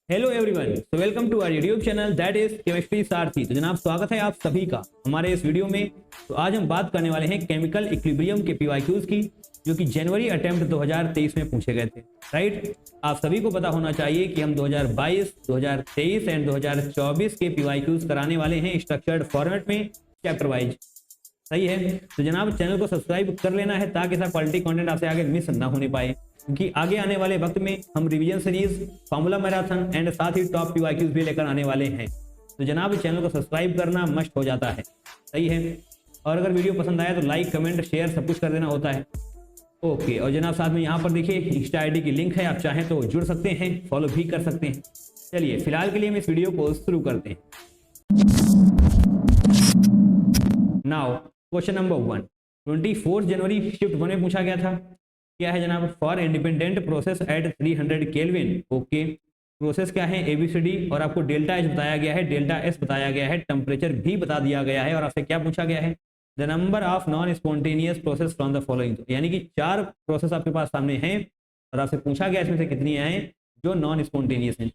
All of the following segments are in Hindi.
Hello everyone, so welcome to our YouTube channel that is Chemistry Sarathi. तो जनाब स्वागत है आप सभी का हमारे इस वीडियो में। तो आज हम बात करने वाले हैं केमिकल इक्विलिब्रियम के पीवाईक्यूज की, जो कि जनवरी अटेम्प्ट 2023 में पूछे गए थे। राइट, आप सभी को पता होना चाहिए कि हम 2022, 2023 एंड 2024 के पीवाईक्यूज कराने वाले हैं स्ट्रक्चर्ड फॉर्मेट में, चैप्टर वाइज। सही है, तो जनाब चैनल को सब्सक्राइब कर लेना है ताकि ऐसा क्वालिटी कंटेंट आपसे आगे मिस ना होने पाए, क्योंकि आगे आने वाले वक्त में हम revision series, formula marathon and साथ ही टॉप पीवाईक्यूज भी लेकर आने वाले हैं। तो जनाब चैनल को सब्सक्राइब करना मस्ट हो जाता है। सही है, और अगर वीडियो पसंद आया तो लाइक, कमेंट, शेयर सब कुछ कर देना होता है। ओके, और जनाब साथ में यहाँ पर देखिए इंस्टा आईडी की लिंक है, आप चाहें तो जुड़ सकते हैं, फॉलो भी कर सकते हैं। चलिए फिलहाल के लिए हम इस वीडियो को शुरू करते हैं। नाउ क्वेश्चन नंबर 1, 24 जनवरी शिफ्ट 1 में पूछा गया था। क्या है जनाब? For independent process at 300 kelvin. Okay, process क्या है? एबीसीडी, और आपको डेल्टा एच बताया गया है, डेल्टा एस बताया गया है, टेम्परेचर भी बता दिया गया है, और आपसे क्या पूछा गया है? The number of non spontaneous process from the following. यानी कि 4 प्रोसेस आपके पास सामने हैं और आपसे पूछा गया इसमें से कितनी हैं जो नॉन स्पॉन्टेनियस हैं।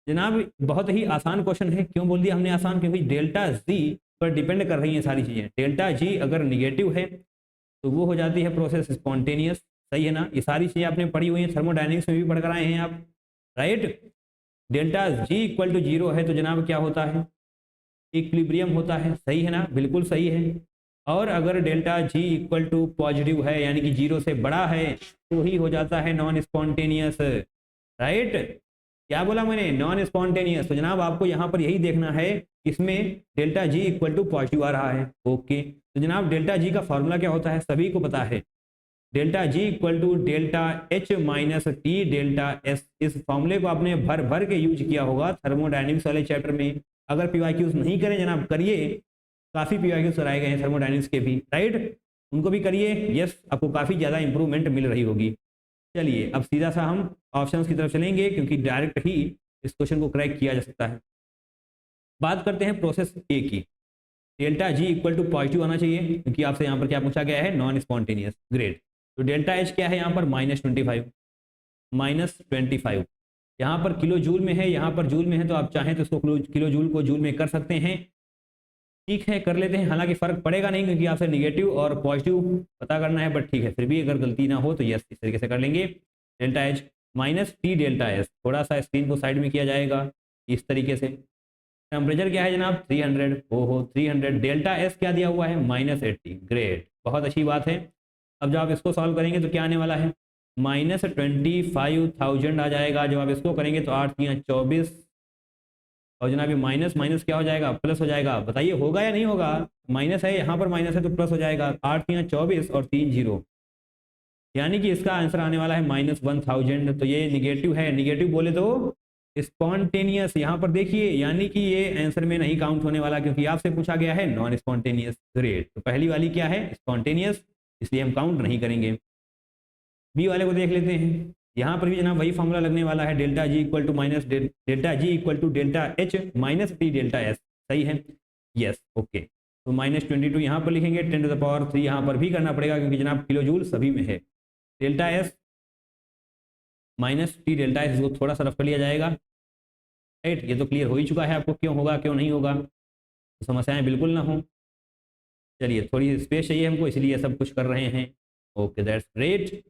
जनाब बहुत ही आसान क्वेश्चन है। क्यों बोल दिया हमने आसान? क्योंकि डेल्टा जी पर डिपेंड कर रही हैं सारी चीजें। डेल्टा जी अगर निगेटिव है तो वो हो जाती है प्रोसेस स्पॉन्टेनियस। सही है ना? ये सारी चीजें आपने पढ़ी हुई हैं, थर्मोडायनेमिक्स में भी पढ़ कर आए हैं आप। Right, delta G equal to 0 है तो जनाब क्या होता है? इक्विलिब्रियम होता है। सही है ना? बिल्कुल सही है। और अगर delta G equal to positive है, यानी कि 0 से बड़ा है, तो ही हो जाता है नॉन स्पॉन्टेनियस। राइट, क्या बोला मैंने? Non spontaneous. तो जनाब आपको यहाँ पर यही देखना है, इसमें delta G equal to positive आ रहा है। ओके, तो जनाब डेल्टा जी का फॉर्मूला क्या होता है? सभी को पता है, delta G equal to delta H minus T delta S. इस फॉर्मूले को आपने भर भर के यूज किया होगा थर्मोडायनेमिक्स वाले चैप्टर में। अगर पीवाईक्यूज नहीं करें जनाब, करिए, काफी पीवाईक्यूज कराए गए हैं थर्मोडायनेमिक्स के भी। राइट, उनको भी करिए। यस, आपको काफी ज्यादा इंप्रूवमेंट मिल रही होगी। चलिए अब सीधा सा हम ऑप्शंस की तरफ चलेंगे, क्योंकि डायरेक्ट ही इस क्वेश्चन को क्रैक किया जा सकता है। बात करते हैं प्रोसेस ए की। Delta G equal to positive आना चाहिए, क्योंकि आपसे यहाँ पर क्या पूछा गया है? Non spontaneous. ग्रेट। तो डेल्टा एच क्या है यहाँ पर? -25। यहाँ पर किलो जूल में है, यहाँ पर जूल में है, तो आप चाहें तो इसको किलो जूल को जूल में कर सकते हैं। ठीक है, कर लेते हैं। हालांकि फर्क पड़ेगा नहीं, क्योंकि आपसे निगेटिव और पॉजिटिव पता करना है, बट ठीक है, फिर भी अगर गलती ना हो तो यस इस तरीके से कर लेंगे। Delta H minus T delta S, थोड़ा सा स्क्रीन को साइड में किया जाएगा इस तरीके से। टेम्परेचर क्या है जनाब? 300। ओहो 300। डेल्टा एस क्या दिया हुआ है? -80। ग्रेट, बहुत अच्छी बात है। अब जब आप इसको सॉल्व करेंगे तो क्या आने वाला है? -25,000 आ जाएगा। जब आप इसको करेंगे तो 8 3 24, और जनाब ये माइनस माइनस क्या हो जाएगा? प्लस हो जाएगा। बताइए होगा या नहीं होगा? माइनस है, यहाँ पर माइनस है तो प्लस हो जाएगा। 8 3 24 और 3 0, यानी कि इसका आंसर आने वाला है -1000। तो ये निगेटिव है। निगेटिव बोले तो स्पॉन्टेनियस। यहाँ पर देखिए, यानी कि ये आंसर में नहीं काउंट होने वाला, क्योंकि आपसे पूछा गया है नॉन स्पॉन्टेनियस। ग्रेट, तो पहली वाली क्या है? स्पॉन्टेनियस, इसलिए हम काउंट नहीं करेंगे। बी वाले को देख लेते हैं। यहाँ पर भी जनाब वही फॉर्मूला लगने वाला है, delta G equal to minus delta G equal to delta H minus T delta S. सही है, यस। ओके, तो -22 यहाँ पर लिखेंगे, 10⁻³ यहाँ पर भी करना पड़ेगा, क्योंकि जनाब किलो जूल सभी में है। Delta S minus T delta S, इसको थोड़ा सा रफ कर लिया जाएगा। राइट, ये तो क्लियर हो ही चुका है आपको, क्यों होगा क्यों नहीं होगा, तो समस्याएं बिल्कुल ना हो। चलिए थोड़ी स्पेस चाहिए हमको, इसलिए सब कुछ कर रहे हैं। Okay, that's great.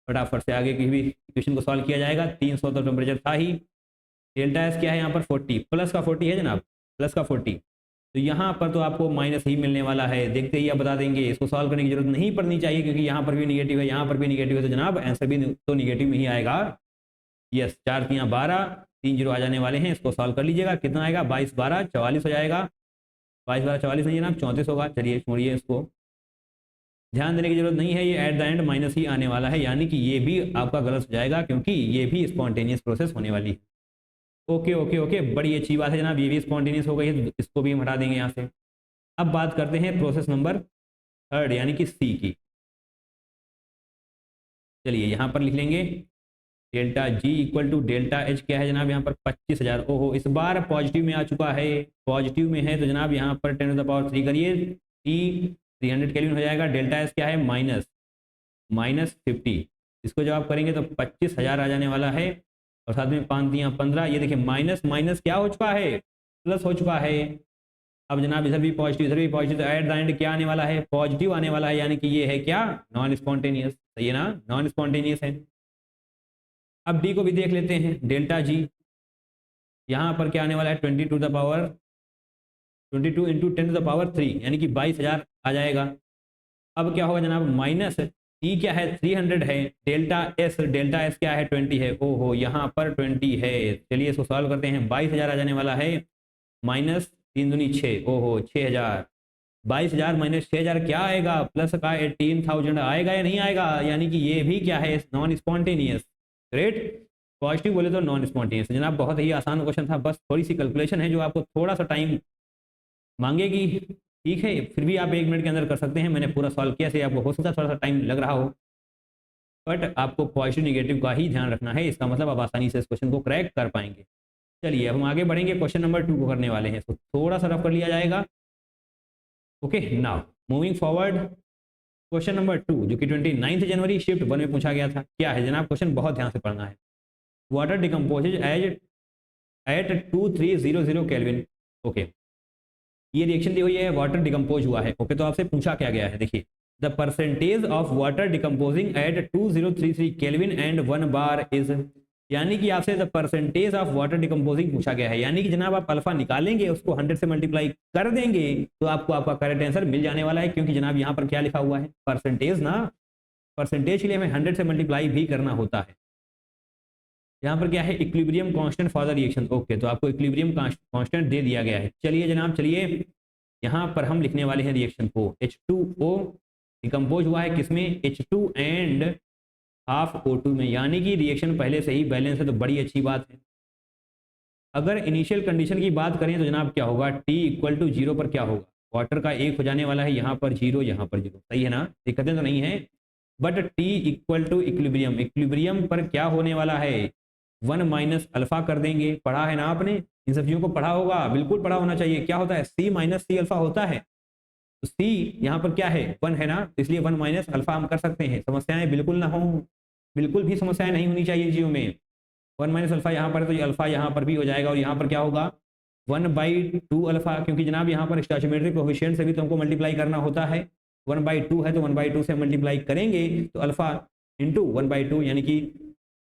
फटाफट से आगे की भी इक्वेशन को सॉल्व किया जाएगा। 300 तो टेम्परेचर था ही। डेल्टा एस क्या है यहाँ पर? 40, प्लस का 40 है जनाब, प्लस का 40। तो यहाँ पर तो आपको माइनस ही मिलने वाला है, देखते ही आप बता देंगे। इसको सॉल्व करने की जरूरत नहीं पड़नी चाहिए, क्योंकि यहाँ पर भी निगेटिव है, यहाँ पर भी निगेटिव है, तो जनाब आंसर भी तो निगेटिव में ही आएगा। यस, 4 3 12, 3 0 आ जाने वाले हैं। इसको सॉल्व कर लीजिएगा, कितना आएगा? 22 12 44 हो जाएगा। 22 12 44 नहीं जनाब, 34 होगा। चलिए छोड़िए इसको, ध्यान देने की जरूरत नहीं है। ये एट द एंड माइनस ही आने वाला है, यानी कि ये भी आपका गलत हो जाएगा, क्योंकि ये भी स्पॉन्टेनियस प्रोसेस होने वाली है। ओके ओके ओके, बड़ी अच्छी बात है जनाब, ये भी स्पॉन्टेनियस हो गई है, तो इसको भी हम हटा देंगे यहाँ से। अब बात करते हैं प्रोसेस नंबर 3 यानी कि सी की। चलिए यहाँ पर लिख लेंगे, delta G equal to delta H क्या है जनाब? यहाँ पर 25,000। ओहो, इस बार पॉजिटिव में आ चुका है, पॉजिटिव में है, तो जनाब यहाँ पर 10⁻³ करिए, टी 300 केल्विन हो जाएगा। डेल्टा एस क्या है? -50। इसको जब आप करेंगे तो 25,000 आ जाने वाला है। और साथ में 5 दिया 15, ये देखिए माइनस माइनस क्या हो चुका है, प्लस हो चुका है। अब जनाब इधर भी पॉजिटिव इधर भी पॉजिटिव, तो एट द एंड क्या आने वाला है, पॉजिटिव आने वाला है, यानी कि ये है क्या, नॉन स्पॉन्टेनियस। सही है ना, नॉन स्पॉन्टेनियस है। अब डी को भी देख लेते हैं, डेल्टा जी। यहाँ पर क्या आने वाला है, 22 to the power 22 into 10 to the power 3, यानी कि 22,000 आ जाएगा। अब क्या होगा जनाब, माइनस ई क्या है 300 है, डेल्टा एस क्या है 20 है, ओहो यहाँ पर 20 है। चलिए इसको सॉल्व करते हैं, 22,000 आ जाने वाला है, माइनस 3 दूनी 6, ओहो 6,000, 22,000 माइनस 6,000 क्या आएगा, प्लस का 18,000 आएगा या नहीं आएगा, यानी कि ये भी क्या है, नॉन स्पॉन्टेनियस। ग्रेट, पॉजिटिव बोले तो नॉन स्पॉन्टेनियस। जनाब बहुत ही आसान क्वेश्चन था, बस थोड़ी सी कैलकुलेशन है जो आपको थोड़ा सा टाइम मांगेगी, ठीक है, फिर भी आप 1 मिनट के अंदर कर सकते हैं। मैंने पूरा सॉल्व किया, से आपको हो सकता है थोड़ा सा टाइम लग रहा हो, बट आपको पॉजिटिव निगेटिव का ही ध्यान रखना है, इसका मतलब आप आसानी से इस क्वेश्चन को क्रैक कर पाएंगे। चलिए अब हम आगे बढ़ेंगे, क्वेश्चन नंबर 2 को करने वाले हैं, तो थोड़ा सा रफ कर लिया जाएगा। Okay, now moving forward, question number 2 जो कि 29 जनवरी शिफ्ट 1 में पूछा गया था। क्या है जनाब, क्वेश्चन बहुत ध्यान से पढ़ना है। Water decomposes as at 2300 kelvin. Okay, ये रिएक्शन दी हुई है, वाटर डिकम्पोज हुआ है। ओके, तो आपसे पूछा क्या गया है, देखिए the percentage of water decomposing at 2033 kelvin and 1 bar is, यानी कि आपसे the percentage of water decomposing पूछा गया है, यानी कि जनाब आप अल्फा निकालेंगे, उसको 100 से मल्टीप्लाई कर देंगे तो आपको आपका करेक्ट आंसर मिल जाने वाला है, क्योंकि जनाब यहाँ पर क्या लिखा हुआ है, परसेंटेज ना, परसेंटेज के लिए हमें 100 से मल्टीप्लाई भी करना होता है। यहाँ पर क्या है, equilibrium constant for the reaction. Okay, तो आपको इक्विलिब्रियम कांस्टेंट दे दिया गया है। चलिए जनाब, चलिए यहाँ पर हम लिखने वाले हैं रिएक्शन को, H2O डिकम्पोज हुआ है किसमें, H2 एंड हाफ O2 में, यानी कि रिएक्शन पहले से ही बैलेंस है, तो बड़ी अच्छी बात है। अगर इनिशियल कंडीशन की बात करें तो जनाब क्या होगा, T इक्वल टू 0 पर क्या होगा, वाटर का 1 हो जाने वाला है, यहाँ पर 0 यहाँ पर 0, सही है ना, दिक्कतें तो नहीं है। But T equal to equilibrium, equilibrium पर क्या होने वाला है, 1 माइनस अल्फा कर देंगे। पढ़ा है ना आपने, इन सब चीज़ों को पढ़ा होगा, बिल्कुल पढ़ा होना चाहिए। क्या होता है, C माइनस सी अल्फा होता है, तो C यहाँ पर क्या है 1 है ना, इसलिए 1 माइनस अल्फा हम कर सकते हैं। समस्याएं बिल्कुल ना हो, बिल्कुल भी समस्याएं नहीं होनी चाहिए चीज़ों में। 1 माइनस अल्फा यहाँ पर है, तो ये अल्फा यहाँ पर भी हो जाएगा, और यहाँ पर क्या होगा 1/2 अल्फा, क्योंकि जनाब यहाँ पर स्टोइचियोमेट्रिक कोएफिशिएंट से भी तो हमको मल्टीप्लाई करना होता है। 1/2 है तो 1/2 से मल्टीप्लाई करेंगे तो अल्फा इंटू 1/2 यानी कि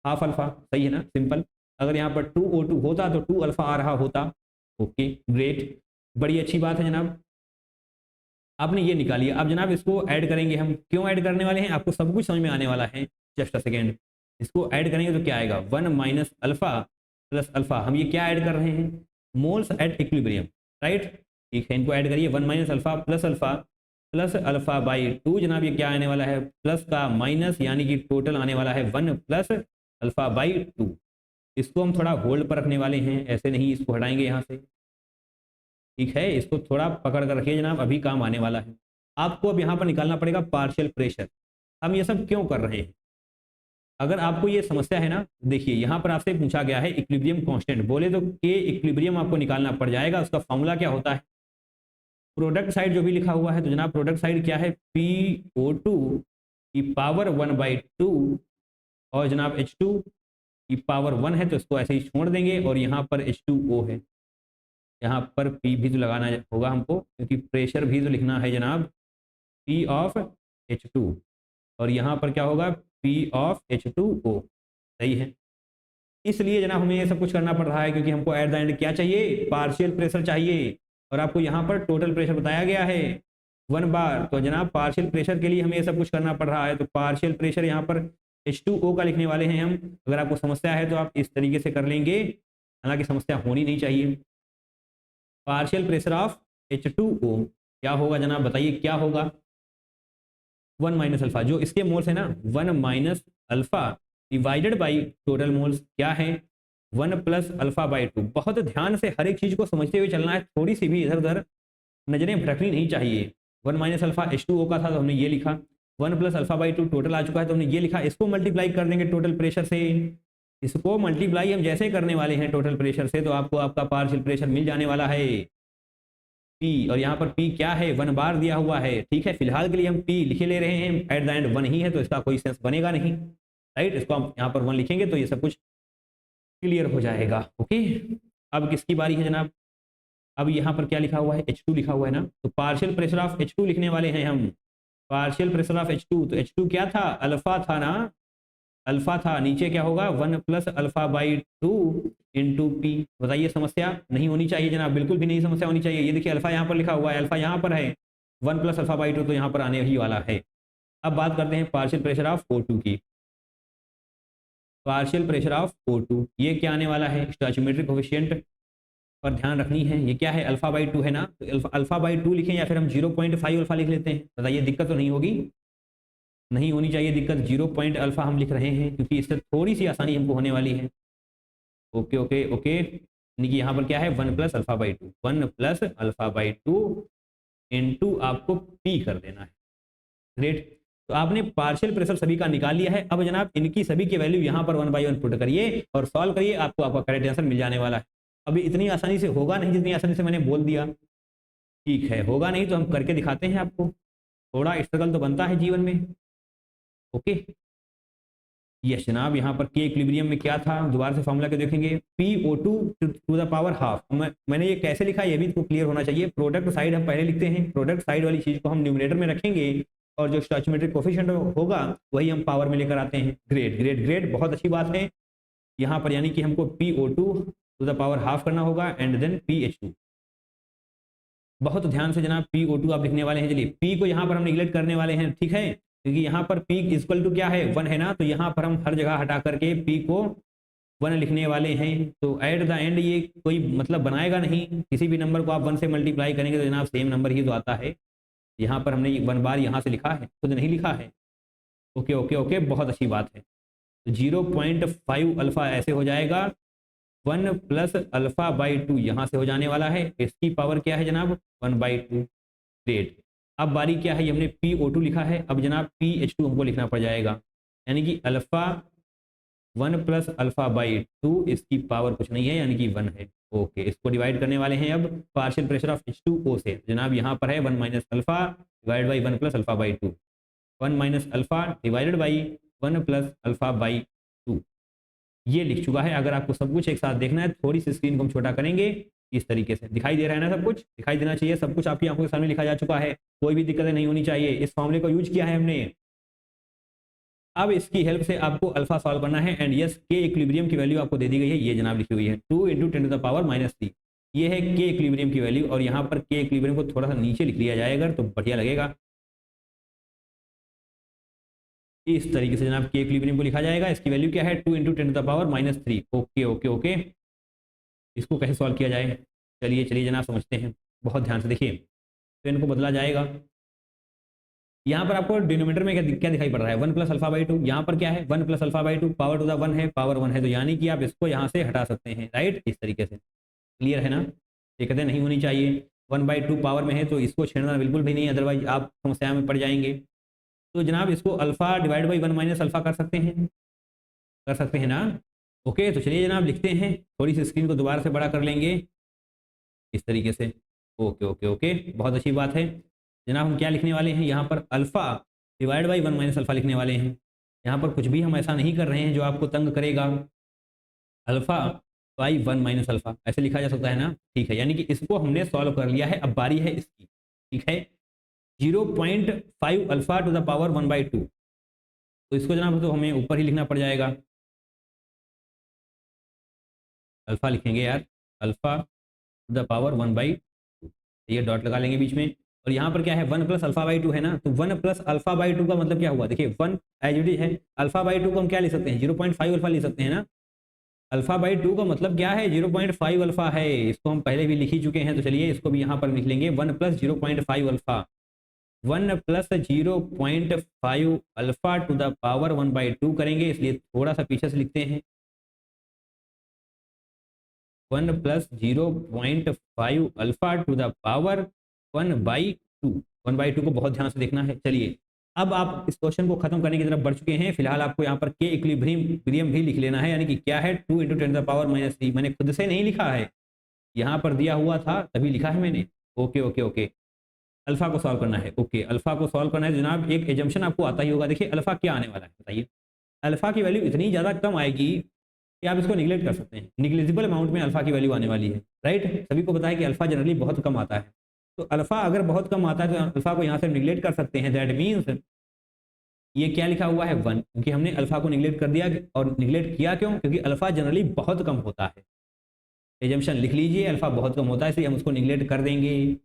हाफ अल्फा, सही है ना, सिंपल। अगर यहाँ पर 2O2 होता तो 2 अल्फा आ रहा होता। ओके ग्रेट, बड़ी अच्छी बात है जनाब, आपने ये निकालिए। अब जनाब इसको ऐड करेंगे हम, क्यों ऐड करने वाले हैं, आपको सब कुछ समझ में आने वाला है, जस्ट अ सेकेंड। इसको ऐड करेंगे तो क्या आएगा, 1 माइनस अल्फा प्लस अल्फा, हम ये क्या ऐड कर रहे हैं, मोल्स एट इक्विलिब्रियम, राइट, ठीक है, इनको ऐड करिए, 1 minus alpha plus alpha by 2, जनाब ये क्या आने वाला है, प्लस का माइनस, यानी कि टोटल आने वाला है 1 प्लस अल्फा बाई 2। इसको हम थोड़ा होल्ड पर रखने वाले हैं, ऐसे नहीं, इसको हटाएंगे यहाँ से, ठीक है, इसको थोड़ा पकड़ कर रखिए जनाब, अभी काम आने वाला है। आपको अब यहाँ पर निकालना पड़ेगा पार्शियल प्रेशर। हम ये सब क्यों कर रहे हैं, अगर आपको ये समस्या है ना, देखिए यहाँ पर आपसे पूछा गया है इक्विलिब्रियम कांस्टेंट, बोले तो के इक्विलिब्रियम आपको निकालना पड़ जाएगा। उसका फॉर्मूला क्या होता है, प्रोडक्ट साइड जो भी लिखा हुआ है, तो जनाब प्रोडक्ट साइड क्या है, PO2 की पावर 1/2, और जनाब H2 की पावर 1 है, तो इसको ऐसे ही छोड़ देंगे, और यहाँ पर H2O है, यहाँ पर P भी तो लगाना होगा हमको, क्योंकि प्रेशर भी तो लिखना है जनाब, P ऑफ H2, और यहाँ पर क्या होगा, P ऑफ H2O, सही है। इसलिए जनाब हमें ये सब कुछ करना पड़ रहा है, क्योंकि हमको एट द एंड क्या चाहिए, पार्शियल प्रेशर चाहिए, और आपको यहाँ पर टोटल प्रेशर बताया गया है 1 बार, तो जनाब पार्शियल प्रेशर के लिए हमें ये सब कुछ करना पड़ रहा है। तो पार्शियल प्रेशर यहाँ पर H2O का लिखने वाले हैं हम। अगर आपको समस्या है तो आप इस तरीके से कर लेंगे, हालांकि समस्या होनी नहीं चाहिए। पार्शियल प्रेशर ऑफ H2O क्या होगा जनाब, बताइए क्या होगा, 1 माइनस अल्फा, जो इसके मोल्स है ना, 1 minus alpha divided by total moles क्या है, 1 प्लस अल्फा बाई 2। बहुत ध्यान से हर एक चीज को समझते हुए चलना है, थोड़ी सी भी इधर उधर नजरें भटकनी नहीं चाहिए। 1 माइनस अल्फा H2O का था तो हमने ये लिखा, 1 प्लस अल्फा बाई 2 टोटल आ चुका है तो हमने ये लिखा। इसको मल्टीप्लाई कर देंगे टोटल प्रेशर से, इसको मल्टीप्लाई हम जैसे करने वाले हैं टोटल प्रेशर से, तो आपको आपका पार्शियल प्रेशर मिल जाने वाला है P, और यहाँ पर P क्या है, 1 बार दिया हुआ है, ठीक है, फिलहाल के लिए हम P लिखे ले रहे हैं, एट द एंड 1 ही है तो इसका कोई सेंस बनेगा नहीं, राइट। इसको हम यहाँ पर 1 लिखेंगे तो ये सब कुछ क्लियर हो जाएगा। ओके, अब किसकी बारी है जनाब? अब यहाँ पर क्या लिखा हुआ है? H2 लिखा हुआ है ना, तो पार्शियल प्रेशर ऑफ H2 लिखने वाले हैं हम। पार्शियल प्रेशर ऑफ H2, तो H2 क्या था? अल्फा था ना, अल्फा था। नीचे क्या होगा? 1+α/2 इंटू पी। बताइए, समस्या नहीं होनी चाहिए जनाब, बिल्कुल भी नहीं समस्या होनी चाहिए। ये देखिए अल्फा यहाँ पर लिखा हुआ है, अल्फा यहाँ पर है, 1+α/2 तो यहाँ पर आने ही वाला है। अब बात करते हैं पार्शियल प्रेशर ऑफ O2 की। पार्शियल प्रेशर ऑफ O2, ये क्या आने वाला है? स्टोइचियोमेट्रिक कोफिशिएंट पर ध्यान रखनी है। ये क्या है? अल्फा/2 है ना, तो अल्फा/2 लिखें या फिर हम 0.5 अल्फा लिख लेते हैं। बताइए, दिक्कत तो नहीं होगी? नहीं होनी चाहिए दिक्कत। 0 हम लिख रहे हैं क्योंकि इससे थोड़ी सी आसानी हमको होने वाली है। ओके ओके ओके, यानी कि यहाँ पर क्या है? 1+α/2, 1+α/2 इंटू आपको पी कर देना है। ग्रेट, तो आपने पार्शियल प्रेशर सभी का निकाल लिया है। अब जनाब इनकी सभी की वैल्यू यहाँ पर 1 बाई 1 पुट करिए और सॉल्व करिए, आपको आपका करेक्ट आंसर मिल जाने वाला है। अभी इतनी आसानी से होगा नहीं जितनी आसानी से मैंने बोल दिया। ठीक है, होगा नहीं तो हम करके दिखाते हैं आपको, थोड़ा स्ट्रगल तो बनता है जीवन में। ओके, यस जनाब, यहाँ पर के इक्विलिब्रियम में क्या था? दोबारा से फॉर्मूला के देखेंगे, PO2 to the power half. मैंने ये कैसे लिखा है ये भी तो क्लियर होना चाहिए। प्रोडक्ट साइड हम पहले लिखते हैं, प्रोडक्ट साइड वाली चीज को हम न्यूमरेटर में रखेंगे और जो स्टोइचियोमेट्रिक कोफिशिएंट होगा वही हम पावर में लेकर आते हैं। ग्रेट ग्रेट ग्रेट, बहुत अच्छी बात है। यहाँ पर यानी कि हमको PO2 to the power half करना होगा एंड देन PH2। बहुत ध्यान से जनाब PO2 आप लिखने वाले हैं। चलिए, P को यहाँ पर हम निगलेक्ट करने वाले हैं, ठीक है, क्योंकि यहाँ पर P इक्वल टू क्या है? 1 है ना, तो यहाँ पर हम हर जगह हटा करके P को 1 लिखने वाले हैं। तो एट द एंड ये कोई मतलब बनाएगा नहीं। किसी भी नंबर को आप 1 से मल्टीप्लाई करेंगे तो जनाब सेम नंबर ही तो आता है। यहाँ पर हमने 1 बार यहाँ से लिखा है, खुद नहीं लिखा है। ओके ओके ओके, बहुत अच्छी बात है। तो 0.5 अल्फा ऐसे हो जाएगा, 1+α/2 यहाँ से हो जाने वाला है। इसकी पावर क्या है जनाब? 1/2। ग्रेट, अब बारी क्या है? हमने PO2 लिखा है, अब जनाब PH2 हमको लिखना पड़ जाएगा, यानी कि अल्फा 1+α/2, इसकी पावर कुछ नहीं है यानी कि 1 है। ओके, इसको डिवाइड करने वाले हैं अब पार्शियल प्रेशर ऑफ H2O से। जनाब यहाँ पर है 1 - alpha divide by 1+α/2, 1 - alpha divided by 1+α/2। ये लिख चुका है। अगर आपको सब कुछ एक साथ देखना है, थोड़ी सी स्क्रीन को हम छोटा करेंगे, इस तरीके से दिखाई दे रहा है ना? सब कुछ दिखाई देना चाहिए, सब कुछ आपकी आंखों के सामने लिखा जा चुका है, कोई भी दिक्कतें नहीं होनी चाहिए। इस फॉर्मूले को यूज किया है हमने। अब इसकी हेल्प से आपको अल्फा सॉल्व करना है एंड यस, के इक्विलिब्रियम की वैल्यू आपको दे दी गई है, ये जनाब लिखी हुई है 2 × 10⁻³ ये है के इक्विलिब्रियम की वैल्यू। और यहाँ पर के इक्विलिब्रियम को थोड़ा सा नीचे लिख लिया जाएगा तो बढ़िया लगेगा। इस तरीके से जनाब के इक्विलिब्रियम को लिखा जाएगा। इसकी वैल्यू क्या है? 2 × 10⁻³ ओके ओके ओके, इसको कैसे सॉल्व किया जाए? चलिए चलिए जनाब समझते हैं, बहुत ध्यान से देखिए। तो इनको बदला जाएगा। यहाँ पर आपको डिनोमिनेटर में क्या दिखाई पड़ रहा है? 1+α/2। यहाँ पर क्या है? 1+α/2, पावर टू द 1 है, पावर 1 है, तो यानी कि आप इसको यहाँ से हटा सकते हैं, राइट? इस तरीके से क्लियर है ना? दिक्कतें नहीं होनी चाहिए। 1/2 पावर में है तो इसको छेड़ना बिल्कुल भी नहीं, अदरवाइज आप समस्या में पड़ जाएंगे। तो जनाब इसको अल्फा डिवाइड बाई 1 - अल्फा कर सकते हैं ना? ओके, तो चलिए जनाब लिखते हैं, थोड़ी सी स्क्रीन को दोबारा से बड़ा कर लेंगे इस तरीके से। ओके ओके ओके, बहुत अच्छी बात है जनाब। हम क्या लिखने वाले हैं यहाँ पर? अल्फा डिवाइड बाई 1 - अल्फा लिखने वाले हैं। यहाँ पर कुछ भी हम ऐसा नहीं कर रहे हैं जो आपको तंग करेगा। अल्फा बाई 1 - अल्फा ऐसे लिखा जा सकता है ना? ठीक है, यानी कि इसको हमने सॉल्व कर लिया है। अब बारी है इसकी, ठीक है। 0.5 अल्फा टू द पावर 1/2, तो इसको जनाब तो हमें ऊपर ही लिखना पड़ जाएगा। अल्फा लिखेंगे यार, अल्फा टू द पावर 1/2, ये डॉट लगा लेंगे बीच में। और यहाँ पर क्या है? 1+α/2 है ना, तो 1+α/2 का मतलब क्या हुआ? देखिए 1 एज इट इज है, अल्फा/2 को हम क्या लिख सकते हैं? 0.5 अल्फा लिख सकते हैं ना। अल्फा/2 का मतलब क्या है? 0.5 अल्फा है। इसको हम पहले भी लिख ही चुके हैं, तो चलिए इसको भी यहाँ पर लिख लेंगे 1+0.5 alpha. 1+0.5 alpha two the power 1/2 करेंगे, इसलिए थोड़ा सा पीछे से लिखते हैं। 1+0.5 अल्फा टू द पावर 1/2। 1/2 को बहुत ध्यान से देखना है। चलिए अब आप इस क्वेश्चन को खत्म करने की तरफ बढ़ चुके हैं। फिलहाल आपको यहाँ पर के इक्विलिब्रियम भी लिख लेना है, यानी कि क्या है? 2 × 10⁻³ मैंने खुद से नहीं लिखा है, यहाँ पर दिया हुआ था तभी लिखा है मैंने। ओके ओके ओके, अल्फा को सॉल्व करना है। ओके, अल्फा को सॉल्व करना है जनाब। एक एजम्पशन आपको आता ही होगा। देखिए अल्फा क्या आने वाला है बताइए? अल्फा की वैल्यू इतनी ज़्यादा कम आएगी कि आप इसको निगलेक्ट कर सकते हैं। निग्लिजिबल अमाउंट में अल्फा की वैल्यू आने वाली है, राइट। सभी को पता है कि अल्फा जनरली बहुत कम आता है, तो अल्फा अगर बहुत कम आता है तो अल्फा को यहाँ से निगलेक्ट कर सकते हैं। दैट मीन्स ये क्या लिखा हुआ है 1, क्योंकि हमने अल्फा को निगलेक्ट कर दिया। और निगलेक्ट किया क्यों? क्योंकि अल्फा जनरली बहुत कम होता है। एजम्पशन लिख लीजिए, अल्फा बहुत कम होता है इसलिए हम उसको निगलेक्ट कर देंगे।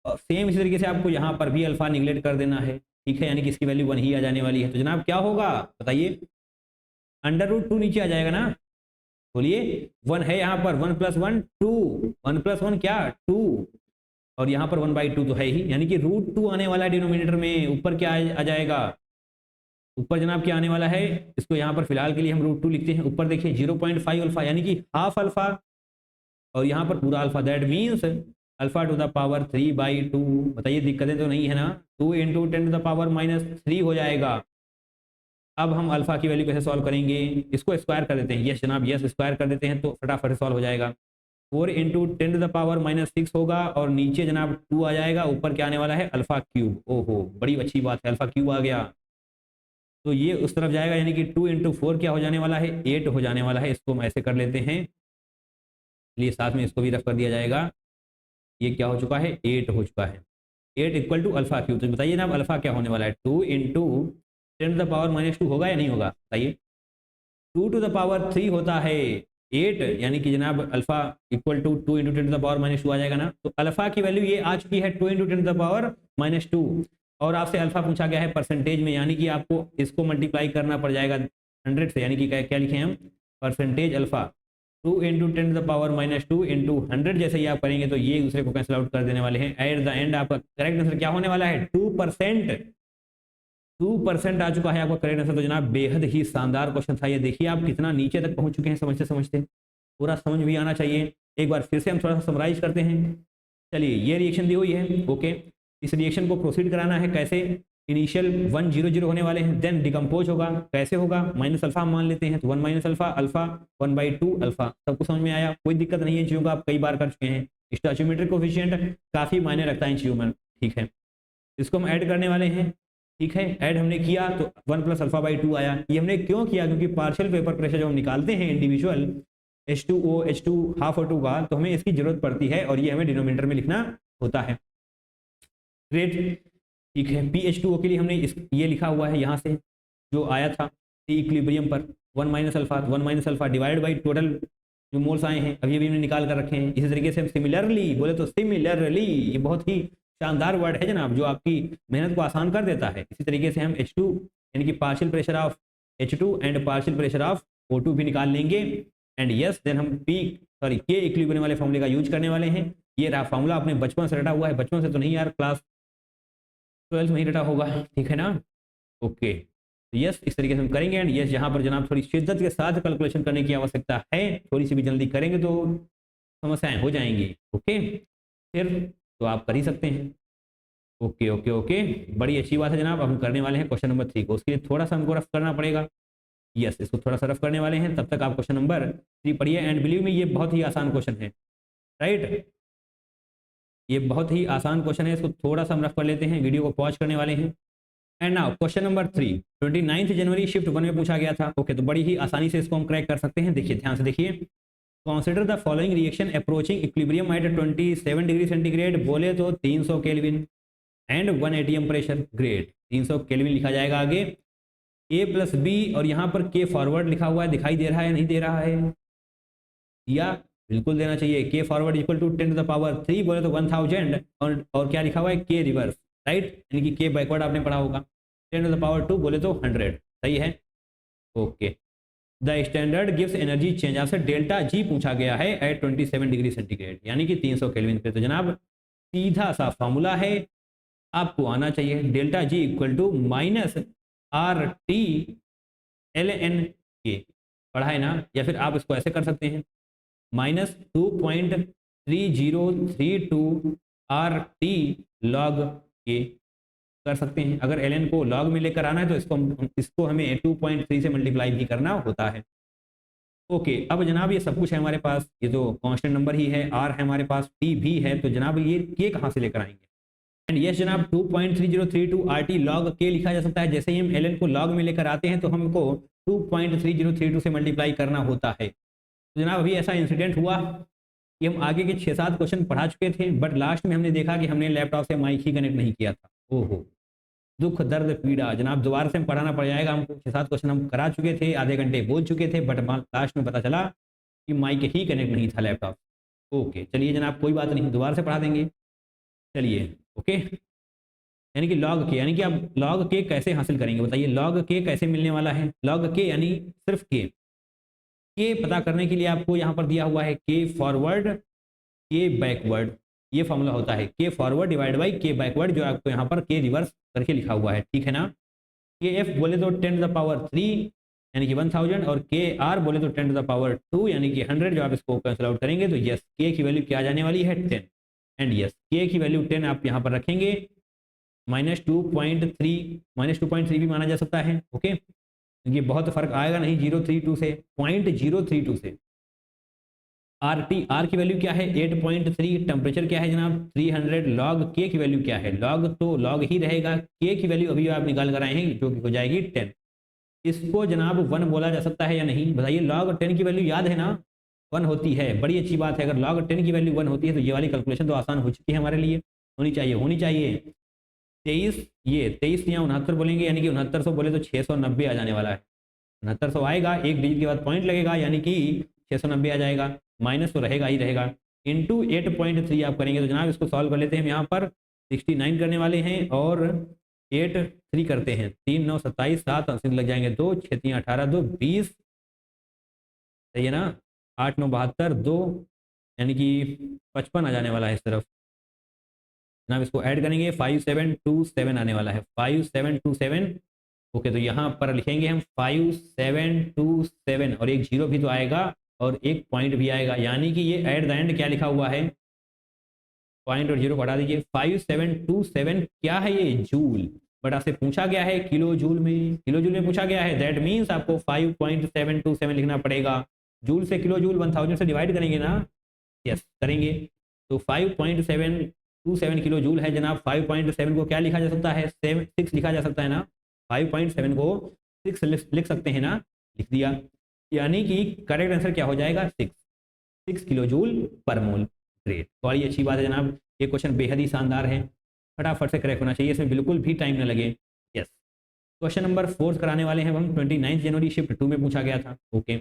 और सेम इसी तरीके से आपको यहाँ पर भी अल्फा निगलेक्ट कर देना है, ठीक है, यानी कि इसकी वैल्यू 1 ही आ जाने वाली है। तो जनाब क्या होगा बताइए? √2 नीचे आ जाएगा ना, बोलिए। 1 है यहाँ पर, 1 + 1 2, 1 + 1 क्या 2, और यहाँ पर 1/2 तो है ही, यानी कि √2 आने वाला है डिनोमिनेटर में। ऊपर क्या आ जाएगा? ऊपर जनाब क्या आने वाला है? इसको यहाँ पर फिलहाल के लिए हम √2 लिखते हैं। ऊपर देखिए 0.5 अल्फा, यानी कि हाफ अल्फा, और यहाँ पर पूरा alpha. That means alpha two the power 3/2। बताइए दिक्कतें तो नहीं है ना? 2 × 10⁻³ हो जाएगा। अब हम अल्फा की वैल्यू कैसे सॉल्व करेंगे? इसको स्क्वायर कर देते हैं। यस जनाब, यस स्क्वायर कर देते हैं तो फटाफट सॉल्व हो जाएगा। 4 × 10⁻⁻6 होगा, और नीचे जनाब 2 आ जाएगा। ऊपर क्या आने वाला है? Alpha cube. ओहो बड़ी अच्छी बात है, अल्फा क्यूब आ गया तो ये उस तरफ जाएगा, यानी कि 2 × 4 क्या हो जाने वाला है? 8 हो जाने वाला है। इसको हम ऐसे कर लेते हैं, लिए साथ में इसको भी रख कर दिया जाएगा। ये क्या हो चुका है? 8 हो चुका है। 8 = अल्फा क्यूब। तो बताइए ना अब अल्फा क्या होने वाला है? 2 × 10⁻⁻2 होगा या नहीं होगा? बताइए। 2⁻³ होता है 8, यानी कि जनाब अल्फा = 2 × 10⁻⁻2 आ जाएगा ना। तो अल्फा की वैल्यू ये आ चुकी है 2 × 10⁻⁻2, और आपसे अल्फा पूछा गया है परसेंटेज में, यानी कि आपको इसको मल्टीप्लाई करना पड़ जाएगा 100 से, यानी कि क्या लिखे हम? Percentage alpha 2 × 10⁻⁻2 × 100। जैसे ही आप करेंगे तो ये दूसरे को कैंसिल आउट कर देने वाले हैं। एट द एंड आपका करेक्ट आंसर क्या होने वाला है? 2%। 2% आ चुका है आपका करेक्ट आंसर। तो जनाब बेहद ही शानदार क्वेश्चन था ये। देखिए आप कितना नीचे तक पहुंच चुके हैं समझते समझते, पूरा समझ भी आना चाहिए। एक बार फिर से हम थोड़ा सा समराइज करते हैं। चलिए ये रिएक्शन दी हुई है, ओके। इस रिएक्शन को प्रोसीड कराना है कैसे? इनिशियल 1 0 0 होने वाले हैं, देन डिकम्पोज होगा। कैसे होगा? माइनस अल्फा हम मान लेते हैं, तो 1 - अल्फा, अल्फा 1/2 अल्फा। सबको समझ में आया? कोई दिक्कत नहीं है, इन चीज़ों का आप कई बार कर चुके हैं। स्टोइचियोमेट्रिक कोएफिशिएंट काफ़ी मायने रखता है इन चीज़ों में, ठीक है। इसको हम ऐड करने वाले हैं, ठीक है। ऐड हमने किया तो 1 + अल्फा/2 आया। ये हमने क्यों किया? क्योंकि पार्शियल पेपर प्रेशर जब हम निकालते हैं individual H2O H2 half O2 का, तो हमें इसकी जरूरत पड़ती है, और ये हमें डिनोमिनेटर में लिखना होता है। ग्रेट, ठीक है। PH2O के लिए हमने ये लिखा हुआ है यहाँ से जो आया था इक्विलिब्रियम पर 1 - alpha, 1 - alpha divide by total जो मोल्स आए हैं अभी हमने निकाल कर रखे हैं। इसी तरीके से हम सिमिलरली बोले तो सिमिलरली, ये बहुत ही शानदार वर्ड है जनाब, जो आपकी मेहनत को आसान कर देता है। इसी तरीके से हम H2 यानी कि partial pressure of H2 and partial pressure of O2 भी निकाल लेंगे। एंड यस देन हम के इक्विलिब्रियम वाले फॉर्मूले का यूज करने वाले हैं। ये रहा फॉर्मूला, आपने बचपन से रटा हुआ है। बचपन से तो नहीं यार, क्लास 12 में ही रटा होगा, ठीक है ना? ओके, तो यस इस तरीके से हम करेंगे। एंड यस यहाँ पर जनाब थोड़ी शिद्दत के साथ कैलकुलेशन करने की आवश्यकता है। थोड़ी सी भी जल्दी करेंगे तो समस्याएं हो जाएंगी, ओके। फिर तो आप कर ही सकते हैं। ओके ओके ओके, बड़ी अच्छी बात है जनाब। अब हम करने वाले हैं क्वेश्चन नंबर 3 को। उसके लिए थोड़ा सा हमको रफ करना पड़ेगा। यस, इसको थोड़ा सा रफ करने वाले हैं, तब तक आप क्वेश्चन नंबर 3 पढ़िए। एंड बिलीव में ये बहुत ही आसान क्वेश्चन है, राइट। ये बहुत ही आसान क्वेश्चन है, इसको थोड़ा सा हम रफ कर लेते हैं। वीडियो को पॉज करने वाले हैं। And now question number 3, 29 January shift 1 में पूछा गया था। ओके, तो बड़ी ही आसानी से इसको हम क्रैक कर सकते हैं। देखिए ध्यान से देखिए। Consider the following reaction approaching equilibrium at 27 degree centigrade. बोले तो 300 kelvin and 1 atm pressure. Great, 300 kelvin लिखा जाएगा आगे। A + B, और यहाँ पर K फॉरवर्ड लिखा हुआ है, दिखाई दे रहा है नहीं दे रहा है? या बिल्कुल देना चाहिए। K फॉरवर्ड = 10⁻³ बोले तो 1000, और क्या लिखा हुआ है? K रिवर्स, राइट, यानी कि K बैकवर्ड आपने पढ़ा होगा। 10⁻² बोले तो 100, सही है। Okay, the standard gives energy change. आपसे डेल्टा जी पूछा गया है एट 27 डिग्री सेंटीग्रेड, यानी कि 300 केल्विन पे। तो जनाब सीधा सा फॉर्मूला है, आपको आना चाहिए। Delta G = -RT ln K, पढ़ा है ना? या फिर आप इसको ऐसे कर सकते हैं, -2.3032 RT log K कर सकते हैं। अगर ln को log में लेकर आना है तो इसको हमें 2.3 से मल्टीप्लाई भी करना होता है। ओके, अब जनाब ये सब कुछ है हमारे पास, ये तो कांस्टेंट नंबर ही है, R है हमारे पास, T भी है, तो जनाब ये K कहाँ से लेकर आएंगे? एंड यस जनाब 2.3032 RT log K लिखा जा सकता है। जैसे ही हम ln को log में लेकर आते हैं तो हमको 2.3032 से मल्टीप्लाई करना होता है। तो जनाब अभी ऐसा इंसिडेंट हुआ कि हम आगे के 6-7 क्वेश्चन पढ़ा चुके थे, बट लास्ट में हमने देखा कि हमने लैपटॉप से माइक ही कनेक्ट नहीं किया था। ओहो, दुख दर्द पीड़ा, जनाब दोबारा से पढ़ाना पड़ जाएगा हमको। 6-7 क्वेश्चन हम करा चुके थे, आधे घंटे बोल चुके थे, बट लास्ट में पता चला कि माइक ही कनेक्ट नहीं था लैपटॉप। ओके चलिए जनाब, कोई बात नहीं, दोबारा से पढ़ा देंगे। चलिए ओके, यानी कि लॉग के, यानी कि आप लॉग के कैसे हासिल करेंगे बताइए, लॉग के कैसे मिलने वाला है। लॉग के यानी सिर्फ के पता करने के लिए आपको यहाँ पर दिया हुआ है के फॉरवर्ड के बैकवर्ड, ये फॉर्मूला होता है के फॉरवर्ड डिवाइड बाई के बैकवर्ड, जो आपको यहाँ पर के रिवर्स करके लिखा हुआ है, ठीक है ना। के एफ बोले तो 10⁻³ यानी कि 1000, और के आर बोले तो 10⁻² यानी कि 100। जो आप इसको कैंसिल आउट करेंगे तो यस के की वैल्यू क्या आ जाने वाली है 10, एंड यस के की वैल्यू 10 आप यहाँ पर रखेंगे। -2.3 भी माना जा सकता है, ओके। ये बहुत फर्क आएगा नहीं 032 से, 0.032 से। आर की वैल्यू क्या है 8.3, टेम्परेचर क्या है जनाब 300, लॉग के की वैल्यू क्या है, लॉग तो लॉग ही रहेगा, के की वैल्यू अभी आप निकाल कर आए हैं जो कि हो जाएगी 10। इसको जनाब 1 बोला जा सकता है या नहीं बताइए, लॉग 10 की वैल्यू याद है ना 1 होती है, बड़ी अच्छी बात है। अगर लॉग 10 की वैल्यू 1 होती है तो ये वाली कैलकुलेशन तो आसान हो चुकी है हमारे लिए, होनी चाहिए। 23 या 69 बोलेंगे, यानी कि 6900 बोले तो 690 आ जाने वाला है। 6900 आएगा, एक डिजिट के बाद पॉइंट लगेगा, यानी कि 690 आ जाएगा, माइनस तो रहेगा ही रहेगा। इंटू 8.3 आप करेंगे तो जनाब इसको सॉल्व कर लेते हैं हम यहाँ पर 69 करने वाले हैं, और 8 3 करते हैं, 3 9 27, 7 80 लग जाएंगे, 2 6 3 18, 2 20, सही है ना, 8 9 72, 2 यानी कि 55 आ जाने वाला है इस तरफ। जनाब इसको ऐड करेंगे 5727 आने वाला है, 5727। ओके तो यहाँ पर लिखेंगे हम 5727, और एक जीरो भी तो आएगा और एक पॉइंट भी आएगा, यानी कि ये एट द एंड क्या लिखा हुआ है, पॉइंट और जीरो को हटा दीजिए। 5727 क्या है ये, जूल, बट आपसे पूछा गया है किलो जूल में, किलो जूल में पूछा गया है, दैट मीन्स आपको 5.727 लिखना पड़ेगा। जूल से किलो जूल 1000 से डिवाइड करेंगे ना, यस करेंगे, तो 5.727 किलो जूल है जनाब। 5.7 को क्या लिखा जा सकता है, 6 लिखा जा सकता है ना, 5.7 को 6 लिख सकते हैं ना, लिख दिया, यानी कि करेक्ट आंसर क्या हो जाएगा 6 किलो जूल पर मोल। ग्रेट, बड़ी अच्छी बात है जनाब, ये क्वेश्चन बेहद ही शानदार है, फटाफट से करेक्ट होना चाहिए, इसमें बिल्कुल भी टाइम न लगे। यस, क्वेश्चन नंबर 4 कराने वाले हैं हम। 29 जनवरी शिफ्ट 2 में पूछा गया था, ओके।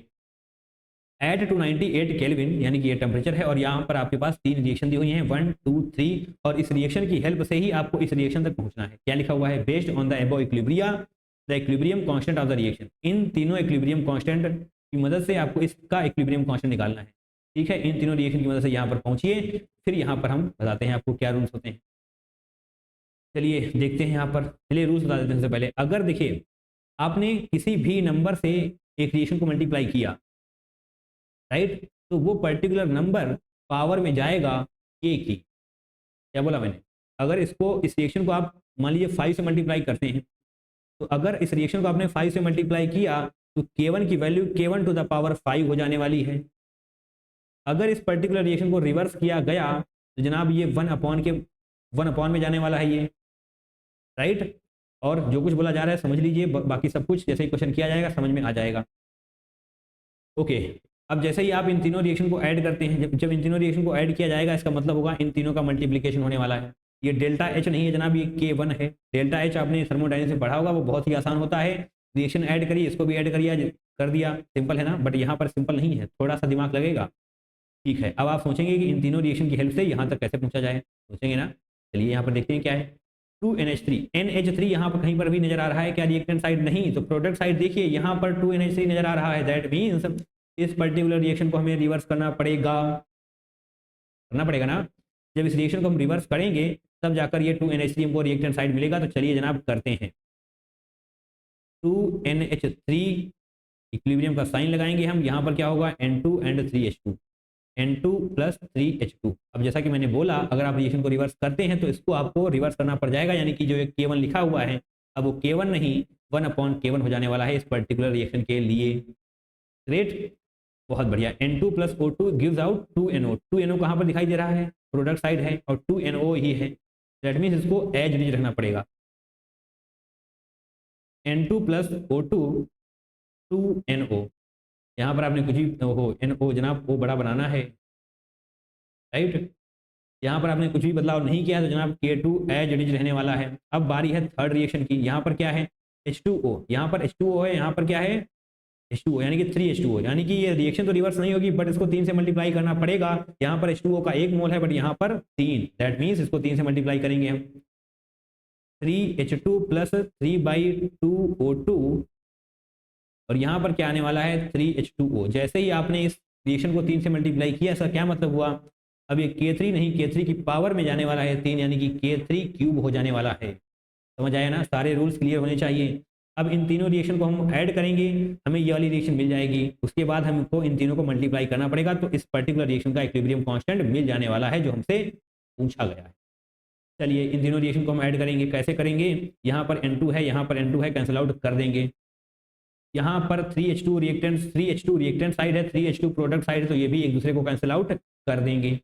एट 298 केल्विन, यानी कि ये टेम्परेचर है, और यहाँ पर आपके पास 3 रिएक्शन दी हुई हैं 1 2 3, और इस रिएक्शन की हेल्प से ही आपको इस रिएक्शन तक पहुंचना है। क्या लिखा हुआ है, based on the above equilibria the equilibrium constant of the reaction. इन तीनों इक्विलिब्रियम कांस्टेंट की मदद से आपको इसका इक्विलिब्रियम कांस्टेंट निकालना है, ठीक है। इन तीनों रिएक्शन की मदद से यहाँ पर पहुंचिए, फिर यहाँ पर हम बताते हैं आपको क्या रूल्स होते हैं। चलिए देखते हैं यहाँ पर, चलिए रूल्स बता देते हैं। सबसे पहले अगर देखिए आपने किसी भी नंबर से एक रिएक्शन को मल्टीप्लाई किया, राइट, तो वो पर्टिकुलर नंबर पावर में जाएगा के की। क्या बोला मैंने, अगर इसको इस रिएक्शन को आप मान लीजिए 5 से मल्टीप्लाई करते हैं, तो अगर इस रिएक्शन को आपने 5 से मल्टीप्लाई किया तो K1 की value K1 to the power 5 हो जाने वाली है। अगर इस पर्टिकुलर रिएक्शन को रिवर्स किया गया तो जनाब ये 1 अपॉन में जाने वाला है ये, राइट। और जो कुछ बोला जा रहा है समझ लीजिए, बाकी सब कुछ जैसे ही क्वेश्चन किया जाएगा समझ में आ जाएगा, ओके। अब जैसे ही आप इन तीनों रिएक्शन को ऐड करते हैं, जब इन तीनों रिएक्शन को ऐड किया जाएगा, इसका मतलब होगा इन तीनों का मल्टीप्लिकेशन होने वाला है। ये डेल्टा एच नहीं है जनाब, ये K1 है। डेल्टा एच आपने थर्मोडायनेमिक्स में पढ़ा होगा, वो बहुत ही आसान होता है, रिएक्शन ऐड करिए, इसको भी ऐड करिए, कर दिया, सिंपल है ना। बट यहाँ पर सिंपल नहीं है, थोड़ा सा दिमाग लगेगा, ठीक है। अब आप सोचेंगे कि इन तीनों रिएक्शन की हेल्प से यहाँ तक कैसे पहुँचा जाए, सोचेंगे ना। चलिए यहाँ पर देखते हैं क्या है। 2NH3 यहाँ पर कहीं पर भी नजर आ रहा है क्या, रिएक्टेंट साइड नहीं, तो प्रोडक्ट साइड देखिए यहाँ पर 2NH3 नजर आ रहा है, दैट मीन्स इस पर्टिकुलर रिएक्शन को हमें रिवर्स करना पड़ेगा ना। जब इस रिएक्शन को हम रिवर्स करेंगे तब जाकर ये 2NH3 हमको रिएक्टेंट साइड मिलेगा। तो चलिए जनाब करते हैं, 2NH3 इक्विलिब्रियम का साइन लगाएंगे हम, यहाँ पर क्या होगा N2 and 3H2, N2 + 3H2। अब जैसा कि मैंने बोला, अगर आप रिएक्शन को रिवर्स करते हैं तो इसको आपको रिवर्स करना पड़ जाएगा, यानी कि जो K1 लिखा हुआ है अब वो K1 नहीं 1/K1 हो जाने वाला है इस पर्टिकुलर रिएक्शन के लिए। ग्रेट, बहुत बढ़िया। N2 + O2 gives out 2NO। 2NO कहाँ पर दिखाई दे रहा है, प्रोडक्ट साइड है, और 2NO ही है, दैट मीन्स इसको एज इट इज रखना पड़ेगा। N2 + O2 2NO, यहाँ पर आपने कुछ भी हो NO जनाब ओ बड़ा बनाना है, राइट। यहाँ पर आपने कुछ भी बदलाव नहीं किया तो जनाब K2 एज इट इज रहने वाला है। अब बारी है थर्ड रिएक्शन की। यहाँ पर क्या है H2O, यहाँ पर H2O है, यहाँ पर क्या है H2O यानी कि 3H2O, यानी कि ये रिएक्शन तो रिवर्स नहीं होगी बट इसको 3 से मल्टीप्लाई करना पड़ेगा। यहाँ पर H2O का 1 मोल है बट यहाँ पर 3, दैट मीन्स इसको 3 से मल्टीप्लाई करेंगे हम। 3H2 प्लस 3/2O2 और यहाँ पर क्या आने वाला है 3H2O। जैसे ही आपने इस रिएक्शन को 3 से मल्टीप्लाई किया, इसका क्या मतलब हुआ, अब ये K3 नहीं K3 की पावर में जाने वाला है 3, यानी कि K3 क्यूब हो जाने वाला है। समझ आया ना, सारे रूल्स क्लियर होने चाहिए। अब इन तीनों रिएक्शन को हम ऐड करेंगे, हमें ये वाली रिएक्शन मिल जाएगी, उसके बाद हमको इन तीनों को मल्टीप्लाई करना पड़ेगा, तो इस पर्टिकुलर रिएक्शन का इक्विलिब्रियम कांस्टेंट मिल जाने वाला है जो हमसे पूछा गया है। चलिए इन तीनों रिएक्शन को हम ऐड करेंगे, कैसे करेंगे, यहाँ पर N2 है, यहाँ पर N2 है, कैंसिल आउट कर देंगे। यहाँ पर 3H2 रिएक्टेंट साइड है, 3H2 प्रोडक्ट साइड है, तो ये भी एक दूसरे को कैंसिल आउट कर देंगे।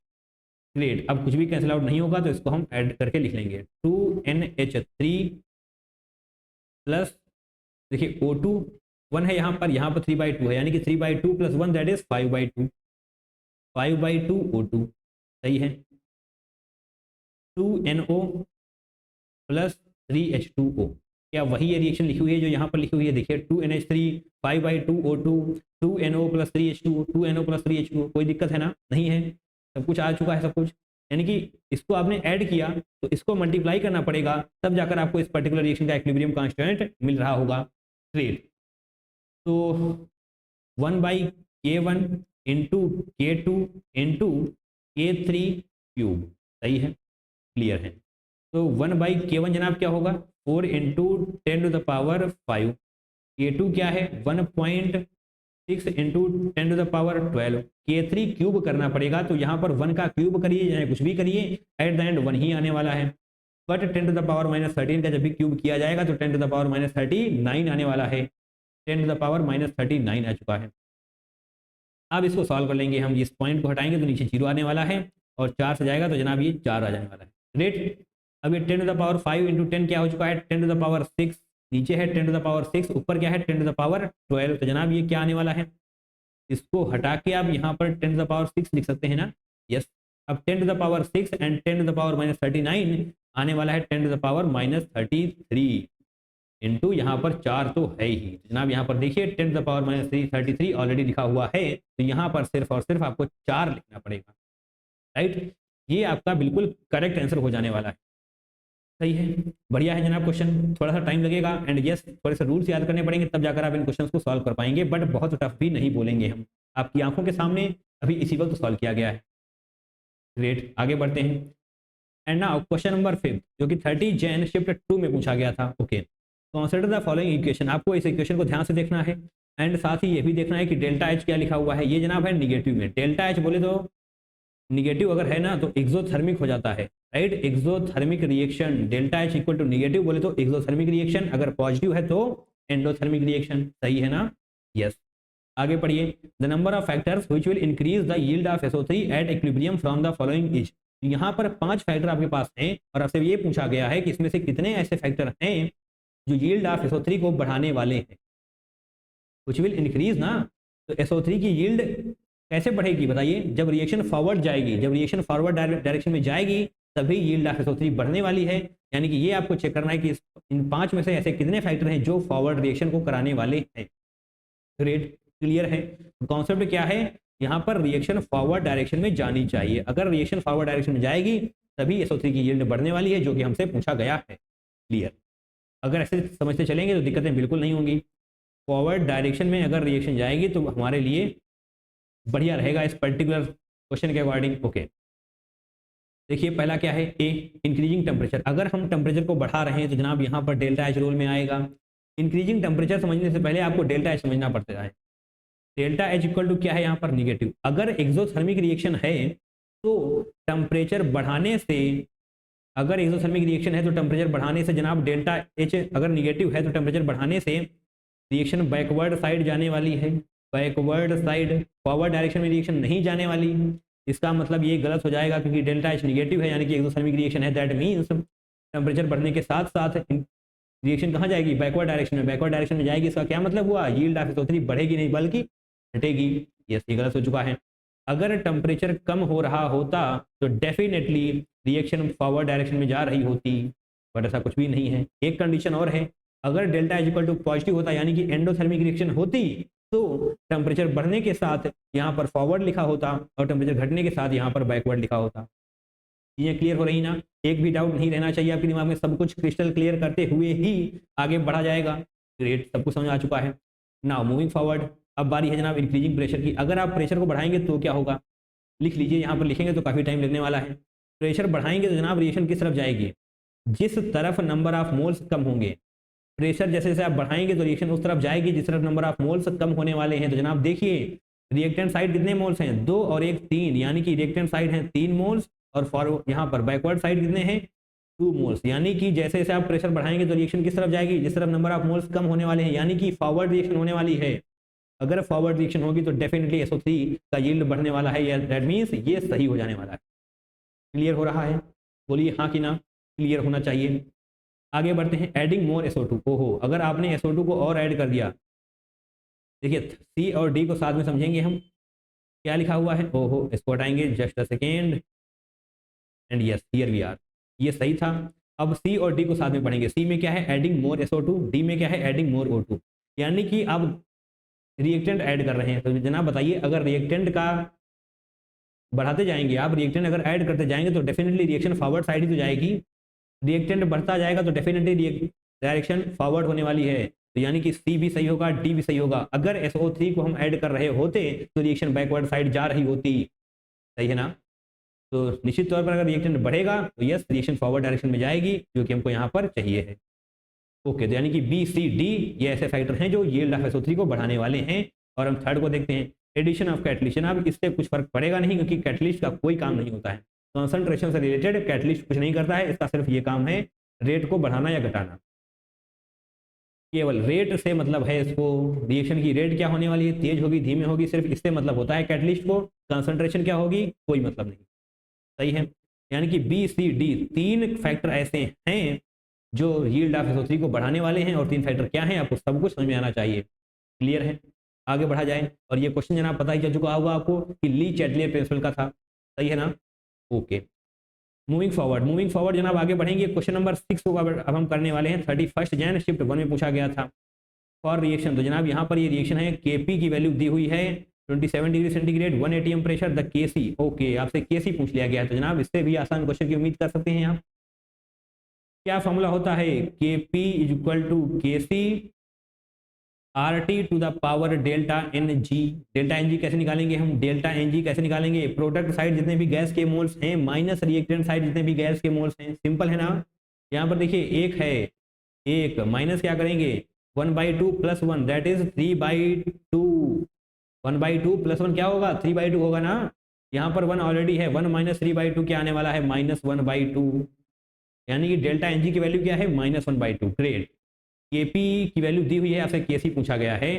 ग्रेट, अब कुछ भी कैंसिल आउट नहीं होगा तो इसको हम ऐड करके लिख लेंगे 2NH3 प्लस देखिए O2 1 है, यहाँ पर 3/2 है, यानी कि 3/2 प्लस 1 दैट इज 5/2, 5/2 O2 सही है। 2NO प्लस 3H2O, क्या वही ये रिएक्शन लिखी हुई है जो यहाँ पर लिखी हुई है, देखिए 2NH3 5/2 O2 2NO plus 3H2 2NO plus 3H2O, कोई दिक्कत है ना, नहीं है, सब कुछ आ चुका है सब कुछ। यानी कि इसको आपने ऐड किया तो इसको मल्टीप्लाई करना पड़ेगा, तब जाकर आपको इस पर्टिकुलर रिएक्शन का इक्विलिब्रियम कांस्टेंट मिल रहा होगा। ग्रेट, तो 1/K1 into K2 into K3 cube, सही है, क्लियर है। तो 1/K1 जनाब क्या होगा 4 इंटू 10⁵, K2 क्या है 1.6 इंटू 10⁻12, K3 क्यूब करना पड़ेगा, तो यहाँ पर 1 का क्यूब करिए या कुछ भी करिए, एट द एंड 1 ही आने वाला है। बट 10⁻13 का जब भी क्यूब किया जाएगा तो 10⁻39 आने वाला है, 10⁻39 आ चुका है। अब इसको सॉल्व कर लेंगे हम, इस पॉइंट को हटाएंगे तो नीचे 0 आने वाला है और 4 से जाएगा तो जनाब ये 4 आ जाने वाला है। ग्रेट, अब ये 10⁵ इंटू 10 क्या हो चुका है 10⁻6, नीचे है 10⁻6, ऊपर क्या है 10⁻12, तो जनाब ये क्या आने वाला है, इसको हटा के आप यहाँ पर 10⁻6 लिख सकते हैं ना, यस। अब 10⁻6 एंड 10⁻39 आने वाला है 10⁻33 इंटू यहाँ पर 4 तो है ही, जनाब यहाँ पर देखिए 10⁻33 ऑलरेडी लिखा हुआ है, तो यहाँ पर सिर्फ और सिर्फ आपको 4 लिखना पड़ेगा, राइट। ये आपका बिल्कुल करेक्ट आंसर हो जाने वाला है, सही है, बढ़िया है जनाब। क्वेश्चन थोड़ा सा टाइम लगेगा एंड यस थोड़े से रूल्स याद करने पड़ेंगे, तब जाकर आप इन क्वेश्चंस को सॉल्व कर पाएंगे, बट बहुत टफ भी नहीं बोलेंगे हम, आपकी आंखों के सामने अभी इसी वक्त सॉल्व किया गया है। ग्रेट, आगे बढ़ते हैं। एंड नाउ क्वेश्चन नंबर 5 जो कि 30 जैन शिफ्ट 2 में पूछा गया था। Okay, consider the following equation, आपको इस इक्वेशन को ध्यान से देखना है एंड साथ ही ये भी देखना है कि डेल्टा एच क्या लिखा हुआ है। ये जनाब है निगेटिव में, डेल्टा एच बोले तो निगेटिव अगर है ना तो एक्सोथर्मिक हो जाता है, right. Exothermic reaction delta H equal to negative बोले तो एक्सोथर्मिक रिएक्शन, अगर पॉजिटिव है तो एंडोथर्मिक रिएक्शन, सही है ना, यस। आगे पढ़िए, the number of factors which will increase the yield of SO3 at equilibrium from the following is. यहाँ पर 5 फैक्टर आपके पास हैं और आपसे ये पूछा गया है कि इसमें से कितने ऐसे फैक्टर हैं जो यील्ड ऑफ SO3 को बढ़ाने वाले हैं। व्हिच विल इंक्रीज ना, तो SO3 की यील्ड कैसे बढ़ेगी बताइए, जब रिएक्शन फॉरवर्ड जाएगी, जब रिएक्शन फॉरवर्ड डायरेक्शन में जाएगी तभी यील्ड ऑफ SO3 बढ़ने वाली है। यानी कि ये आपको चेक करना है कि इन 5 में से ऐसे कितने फैक्टर हैं जो फॉरवर्ड रिएक्शन को कराने वाले हैं। ग्रेट, क्लियर है। कॉन्सेप्ट क्या है, यहाँ पर रिएक्शन फॉरवर्ड डायरेक्शन में जानी चाहिए, अगर रिएक्शन फॉरवर्ड डायरेक्शन में जाएगी तभी SO3 की यील्ड बढ़ने वाली है, जो कि हमसे पूछा गया है। क्लियर, अगर ऐसे समझते चलेंगे तो दिक्कतें बिल्कुल नहीं होंगी। फॉरवर्ड डायरेक्शन में अगर रिएक्शन जाएगी तो हमारे लिए बढ़िया रहेगा इस पर्टिकुलर क्वेश्चन के अकॉर्डिंग। ओके, देखिए पहला क्या है, ए इंक्रीजिंग टेम्परेचर, अगर हम टेम्परेचर को बढ़ा रहे हैं तो जनाब यहाँ पर डेल्टा एच रोल में आएगा। इंक्रीजिंग टेम्परेचर समझने से पहले आपको डेल्टा एच समझना पड़ता है। डेल्टा एच इक्वल टू क्या है यहाँ पर निगेटिव, अगर एक्सोथर्मिक रिएक्शन है तो टेम्परेचर बढ़ाने से, अगर एक्सोथर्मिक रिएक्शन है तो टेम्परेचर बढ़ाने से जनाब डेल्टा एच अगर निगेटिव है तो टेम्परेचर बढ़ाने से रिएक्शन बैकवर्ड साइड जाने वाली है, बैकवर्ड साइड, फॉरवर्ड डायरेक्शन में रिएक्शन नहीं जाने वाली। इसका मतलब ये गलत हो जाएगा क्योंकि डेल्टा एच निगेटिव है, यानी कि एक्सोथर्मिक रिएक्शन है, दैट मीन्स टेम्परेचर बढ़ने के साथ साथ रिएक्शन कहाँ जाएगी, बैकवर्ड डायरेक्शन में, बैकवर्ड डायरेक्शन में जाएगी। इसका क्या मतलब हुआ, यील्ड ऑफ SO3 बढ़ेगी नहीं बल्कि घटेगी। यस, ये गलत हो चुका है। अगर टेम्परेचर कम हो रहा होता तो डेफिनेटली रिएक्शन फॉरवर्ड डायरेक्शन में जा रही होती, बट ऐसा कुछ भी नहीं है। एक कंडीशन और है, अगर delta is equal to positive होता यानी कि एंडोथर्मिक रिएक्शन होती तो टेम्परेचर बढ़ने के साथ यहाँ पर फॉरवर्ड लिखा होता और टेम्परेचर घटने के साथ यहाँ पर बैकवर्ड लिखा होता। ये क्लियर हो रही ना, एक भी डाउट नहीं रहना चाहिए आपके दिमाग में, सब कुछ क्रिस्टल क्लियर करते हुए ही आगे बढ़ा जाएगा। ग्रेट, सब कुछ समझ आ चुका है। नाउ मूविंग फॉरवर्ड, अब बारी है जनाब इंक्रीजिंग प्रेशर की। अगर आप प्रेशर को बढ़ाएंगे तो क्या होगा, लिख लीजिए, यहाँ पर लिखेंगे तो काफ़ी टाइम लगने वाला है। प्रेशर बढ़ाएंगे तो जनाब रिएक्शन किस तरफ जाएगी, जिस तरफ नंबर ऑफ मोल्स कम होंगे। प्रेशर जैसे जैसे आप बढ़ाएंगे तो रिएक्शन उस तरफ जाएगी जिस तरफ नंबर ऑफ मोल्स कम होने वाले हैं। तो जनाब देखिए रिएक्टेंट साइड कितने मोल्स हैं, 2 और 1 3, यानी कि रिएक्टेंट साइड है 3 मोल्स और फॉरवर्ड यहाँ पर बैकवर्ड साइड कितने हैं 2 मोल्स। यानी कि जैसे जैसे आप प्रेशर बढ़ाएंगे तो रिएक्शन किस तरफ जाएगी, जिस तरफ नंबर ऑफ मोल्स कम होने वाले हैं, यानी कि फॉरवर्ड रिएक्शन होने वाली है। अगर फॉरवर्ड रिएक्शन होगी तो डेफिनेटली SO3 का यील्ड बढ़ने वाला है, या दैट मीन्स ये सही हो जाने वाला है। क्लियर हो रहा है, बोलिए हाँ कि ना, क्लियर होना चाहिए। आगे बढ़ते हैं, एडिंग मोर SO2। ओहो, अगर आपने SO2 को और ऐड कर दिया, देखिए C और D को साथ में समझेंगे हम, क्या लिखा हुआ है, ओहो इसको हटाएंगे, just a second, and yes here we are, ये सही था। अब C और D को साथ में पढ़ेंगे। C में क्या है, एडिंग मोर SO2, D में क्या है, एडिंग मोर O2, यानी कि आप रिएक्टेंट ऐड कर रहे हैं। तो जनाब बताइए, अगर रिएक्टेंट का बढ़ाते जाएंगे आप, रिएक्टेंट अगर ऐड करते जाएंगे तो डेफिनेटली रिएक्शन फॉरवर्ड साइड ही तो जाएगी। रिएक्टेंट बढ़ता जाएगा तो डेफिनेटली डायरेक्शन फॉरवर्ड होने वाली है, तो यानी कि C भी सही होगा, D भी सही होगा। अगर SO3 को हम ऐड कर रहे होते तो रिएक्शन बैकवर्ड साइड जा रही होती, सही है ना। तो निश्चित तौर पर अगर रिएक्टेंट बढ़ेगा तो यस रिएक्शन फॉरवर्ड डायरेक्शन में जाएगी, जो कि हमको यहाँ पर चाहिए है। ओके, तो यानी कि B, C, D ये ऐसे फैक्टर हैं जो यील्ड ऑफ SO3 को बढ़ाने वाले हैं। और हम थर्ड को देखते हैं, एडिशन ऑफ कैटलिस्ट। अब इससे कुछ फर्क पड़ेगा नहीं, क्योंकि कैटलिस्ट का कोई काम नहीं होता है, कॉन्सेंट्रेशन से रिलेटेड कैटलिस्ट कुछ नहीं करता है, इसका सिर्फ ये काम है रेट को बढ़ाना या घटाना। केवल रेट से मतलब है इसको, रिएक्शन की रेट क्या होने वाली है, तेज होगी धीमे होगी, सिर्फ इससे मतलब होता है कैटलिस्ट को। कंसंट्रेशन क्या होगी, कोई मतलब नहीं, सही है। यानी कि B, C, D 3 फैक्टर ऐसे हैं जो यील्ड ऑफ SO3 को बढ़ाने वाले हैं, और 3 फैक्टर क्या हैं आपको सब कुछ समझ में आना चाहिए। क्लियर है, आगे बढ़ा जाए। और ये क्वेश्चन जनाब पता ही चल चुका होगा आपको कि ली चैटलियर प्रिंसिपल का था, सही है ना। ओके, मूविंग फॉरवर्ड जनाब आगे बढ़ेंगे। क्वेश्चन नंबर 6 को अब हम करने वाले हैं। 31 जैन शिफ्ट 1 में पूछा गया था फॉर रिएक्शन। तो जनाब यहाँ पर ये रिएक्शन है, Kp की वैल्यू दी हुई है 27 degree centigrade, 1 atm pressure, the Kc। Okay, आपसे Kc पूछ लिया गया है, तो जनाब इससे भी आसान क्वेश्चन की उम्मीद कर सकते हैं आप। क्या फॉर्मूला होता है, Kp is equal to Kc RT to the power delta Ng। Delta Ng कैसे निकालेंगे हम, डेल्टा Ng कैसे निकालेंगे, प्रोडक्ट साइड जितने भी गैस के मोल्स हैं माइनस रिएक्टेंट साइड जितने भी गैस के मोल्स हैं, सिंपल है ना। यहाँ पर देखिए एक है, एक माइनस क्या करेंगे 1/2 + 1 दैट इज 3/2। 1/2 + 1 क्या होगा, 3/2 होगा ना। यहाँ पर 1 ऑलरेडी है, 1 - 3/2 क्या आने वाला है, -1/2। यानी कि डेल्टा Ng की वैल्यू क्या है, -1/2। ग्रेट, Kp की वैल्यू दी हुई है, आपसे Kc पूछा गया है।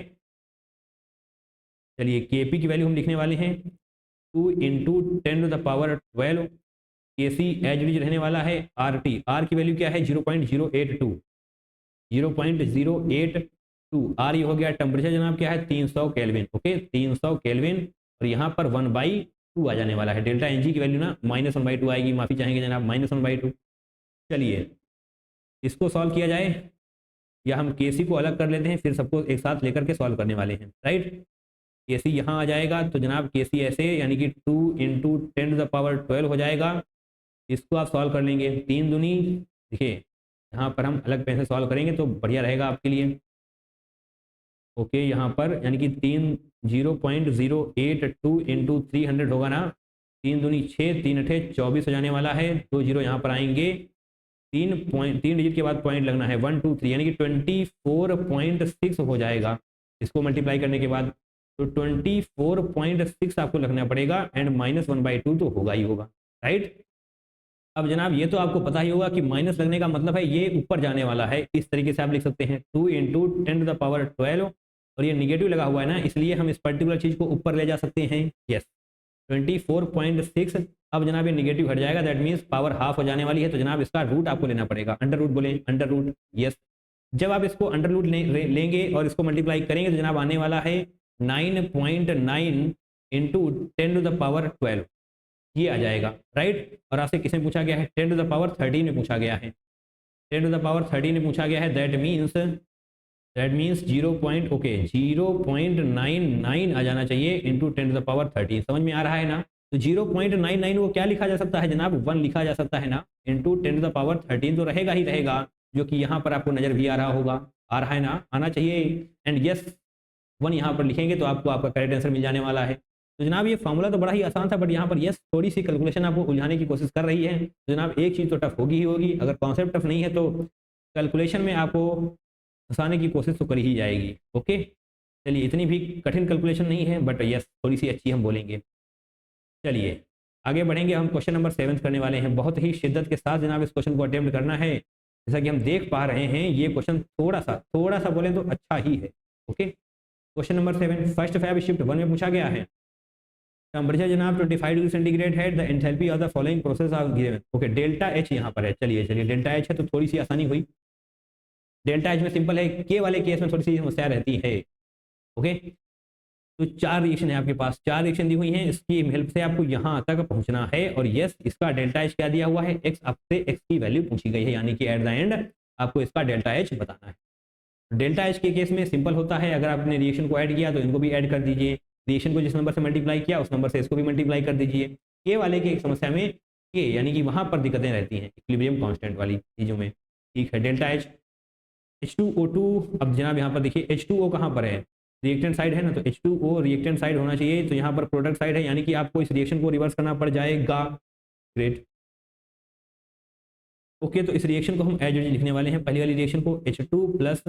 चलिए Kp की वैल्यू हम लिखने वाले हैं 2 × 10⁻12। Kc एज इट इज रहने वाला है RT, R की वैल्यू क्या है 0.082। 0.082 R ये हो गया टेम्परेचर जनाब क्या है 300 केल्विन। ओके, 300 केल्विन, और यहाँ पर 1/2 आ जाने वाला है। डेल्टा Ng की वैल्यू ना -1/2 आएगी, माफी चाहेंगे जनाब, -1/2। चलिए इसको सॉल्व किया जाए, या हम Kc को अलग कर लेते हैं, फिर सबको एक साथ लेकर के सॉल्व करने वाले हैं, राइट। Kc यहाँ आ जाएगा, तो जनाब Kc ऐसे, यानी कि 2 × 10⁻12 हो जाएगा। इसको आप सॉल्व कर लेंगे, 3 दूनी, देखिए यहाँ पर हम अलग पेन से सॉल्व करेंगे तो बढ़िया रहेगा आपके लिए। ओके, यहाँ पर यानी कि 0.082 × 300 होगा ना, 3 दूनी 6, 3 अठे 24 हो जाने वाला है। 2 जीरो यहाँ पर आएंगे, 3 डिजिट के बाद पॉइंट लगना है 1 2 3, यानी कि 24.6 हो जाएगा इसको मल्टीप्लाई करने के बाद। तो 24.6 आपको लगना पड़ेगा, एंड -1/2 तो होगा ही होगा, राइट। अब जनाब ये तो आपको पता ही होगा कि माइनस लगने का मतलब है ये ऊपर जाने वाला है, इस तरीके से आप लिख सकते हैं 2 × 10⁻12, और ये निगेटिव लगा हुआ है ना, इसलिए हम इस पर्टिकुलर चीज को ऊपर ले जा सकते हैं। यस, 24.6। अब जनाब ये निगेटिव हट जाएगा, दैट मीन्स पावर हाफ हो जाने वाली है, तो जनाब इसका रूट आपको लेना पड़ेगा, अंडर रूट बोले, अंडर रूट। यस, जब आप इसको अंडर रूट लेंगे और इसको मल्टीप्लाई करेंगे तो जनाब आने वाला है 9.9 इंटू 10⁻12, ये आ जाएगा, राइट। और आपसे किसमें पूछा गया है? 10⁻13 में पूछा गया है, 10⁻13 में पूछा गया है। दैट मीन्स 0.99 आ जाना चाहिए इंटू 10⁻13। समझ में आ रहा है ना? तो 0.99 वो क्या लिखा जा सकता है जनाब? 1 लिखा जा सकता है ना, इंटू 10⁻13 तो रहेगा ही रहेगा, जो कि यहाँ पर आपको नजर भी आ रहा होगा, आ रहा है ना, आना चाहिए। एंड यस 1 यहाँ पर लिखेंगे तो आपको आपका करेक्ट आंसर मिल जाने वाला है। तो जनाब ये फॉर्मूला तो बड़ा ही आसान था, बट यहाँ पर यस थोड़ी सी कैलकुलेशन आपको उलझाने की कोशिश कर रही है। तो जनाब एक चीज़ तो टफ होगी ही होगी, अगर कॉन्सेप्ट टफ नहीं है तो कैलकुलेशन में आपको फंसाने की कोशिश तो कर ही जाएगी। ओके, चलिए इतनी भी कठिन कैलकुलेशन नहीं है, बट यस थोड़ी सी अच्छी हम बोलेंगे। चलिए आगे बढ़ेंगे, हम क्वेश्चन नंबर 7 करने वाले हैं। बहुत ही शिद्दत के साथ जनाब इस क्वेश्चन को अटेम्प्ट करना है। जैसा कि हम देख पा रहे हैं ये क्वेश्चन थोड़ा सा बोलें तो अच्छा ही है। Okay, question number 7 first Feb shift 1 में पूछा गया है। टेम्परेचर जनाब 25 डिग्री सेंटीग्रेड है, the enthalpy of the following process are given. Okay, delta H यहाँ पर है। चलिए डेल्टा एच है तो थोड़ी सी आसानी हुई। डेल्टा एच में सिंपल है, के वाले केस में थोड़ी सी समस्या रहती है। ओके, तो 4 रिएक्शन है आपके पास, 4 रिएक्शन दी हुई हैं, इसकी हेल्प से आपको यहाँ तक पहुंचना है। और यस इसका डेल्टा एच क्या दिया हुआ है? एक्स, आपसे एक्स की वैल्यू पूछी गई है, यानी कि एट द एंड आपको इसका डेल्टा एच बताना है। डेल्टा एच के केस में सिंपल होता है, अगर आपने रिएक्शन को ऐड किया तो इनको भी ऐड कर दीजिए, रिएक्शन को जिस नंबर से मल्टीप्लाई किया उस नंबर से इसको भी मल्टीप्लाई कर दीजिए। के वाले की एक समस्या में के यानी कि वहां पर दिक्कतें रहती हैं इक्विलिब्रियम कांस्टेंट वाली चीजों में। ठीक है, डेल्टा एच H2O2। अब जनाब यहाँ पर देखिए H2O कहाँ पर है? रिएक्टेंट साइड है ना, तो H2O रिएक्टेंट साइड होना चाहिए, तो यहाँ पर प्रोडक्ट साइड है, यानी कि आपको इस रिएक्शन को रिवर्स करना पड़ जाएगा। ग्रेट। ओके, तो इस रिएक्शन को हम एज यूजुअल लिखने वाले हैं। पहली वाली रिएक्शन को H2 plus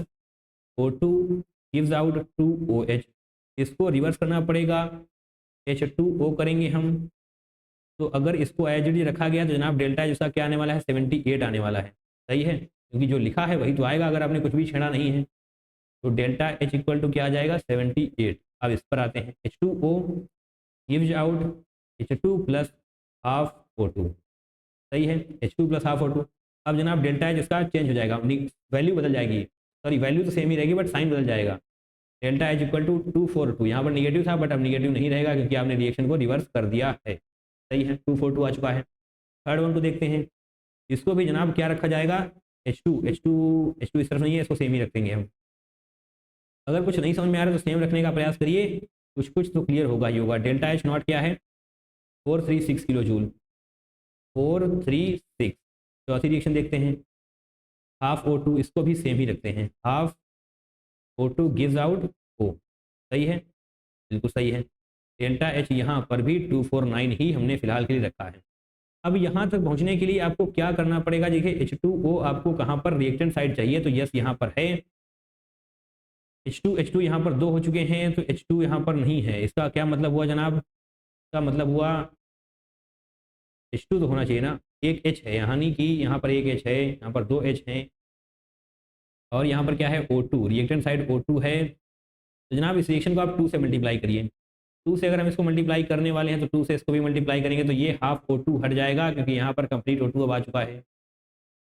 O2 gives out 2OH, इसको रिवर्स करना पड़ेगा, H2O करेंगे हम। तो अगर इसको एज यूजुअल रखा गया तो जनाब डेल्टा जैसा क्या आने वाला है? 78 आने वाला है। सही है, क्योंकि जो लिखा है वही तो आएगा, अगर आपने कुछ भी छेड़ा नहीं है। तो डेल्टा एच इक्वल टू क्या आ जाएगा? 78। अब इस पर आते हैं, H2O gives out H2 plus half O2। सही है, H2 प्लस हाफ O2। अब जनाब डेल्टा एच इसका चेंज हो जाएगा, वैल्यू बदल जाएगी, सॉरी वैल्यू तो सेम ही रहेगी बट साइन बदल जाएगा। डेल्टा एच इक्वल टू 242, यहाँ पर निगेटिव था बट अब निगेटिव नहीं रहेगा क्योंकि आपने रिएक्शन को रिवर्स कर दिया है। सही है, 242 आ चुका है। थर्ड वन को देखते हैं, इसको भी जनाब क्या रखा जाएगा? H2 इस तरफ नहीं है, इसको सेम ही रखेंगे हम। अगर कुछ नहीं समझ में आ रहा है तो सेम रखने का प्रयास करिए, कुछ कुछ तो क्लियर होगा ही होगा। डेल्टा एच नॉट क्या है? 436 किलो जूल, 436। चौथी रिएक्शन देखते हैं, हाफ O2, इसको भी सेम ही रखते हैं, half O2 gives out O। सही है, बिल्कुल सही है। डेल्टा एच यहाँ पर भी 249 ही हमने फिलहाल के लिए रखा है। अब यहाँ तक पहुँचने के लिए आपको क्या करना पड़ेगा? देखिए H2O आपको कहाँ पर रिएक्टेंट साइड चाहिए, तो यस यहाँ पर है। H2 यहाँ पर 2 हो चुके हैं, तो H2 यहाँ पर नहीं है। इसका क्या मतलब हुआ जनाब? इसका मतलब हुआ H2 तो होना चाहिए ना, एक H है, यानी कि यहाँ पर एक H है, यहाँ पर 2 H हैं, और यहाँ पर क्या है? O2, रिएक्टेंट साइड O2 है। तो जनाब इस रिएक्शन को आप 2 से मल्टीप्लाई करिए। 2 से अगर हम इसको मल्टीप्लाई करने वाले हैं तो 2 से इसको भी मल्टीप्लाई करेंगे तो ये हाफ O2 हट जाएगा, क्योंकि यहाँ पर कंप्लीट O2 अब आ चुका है।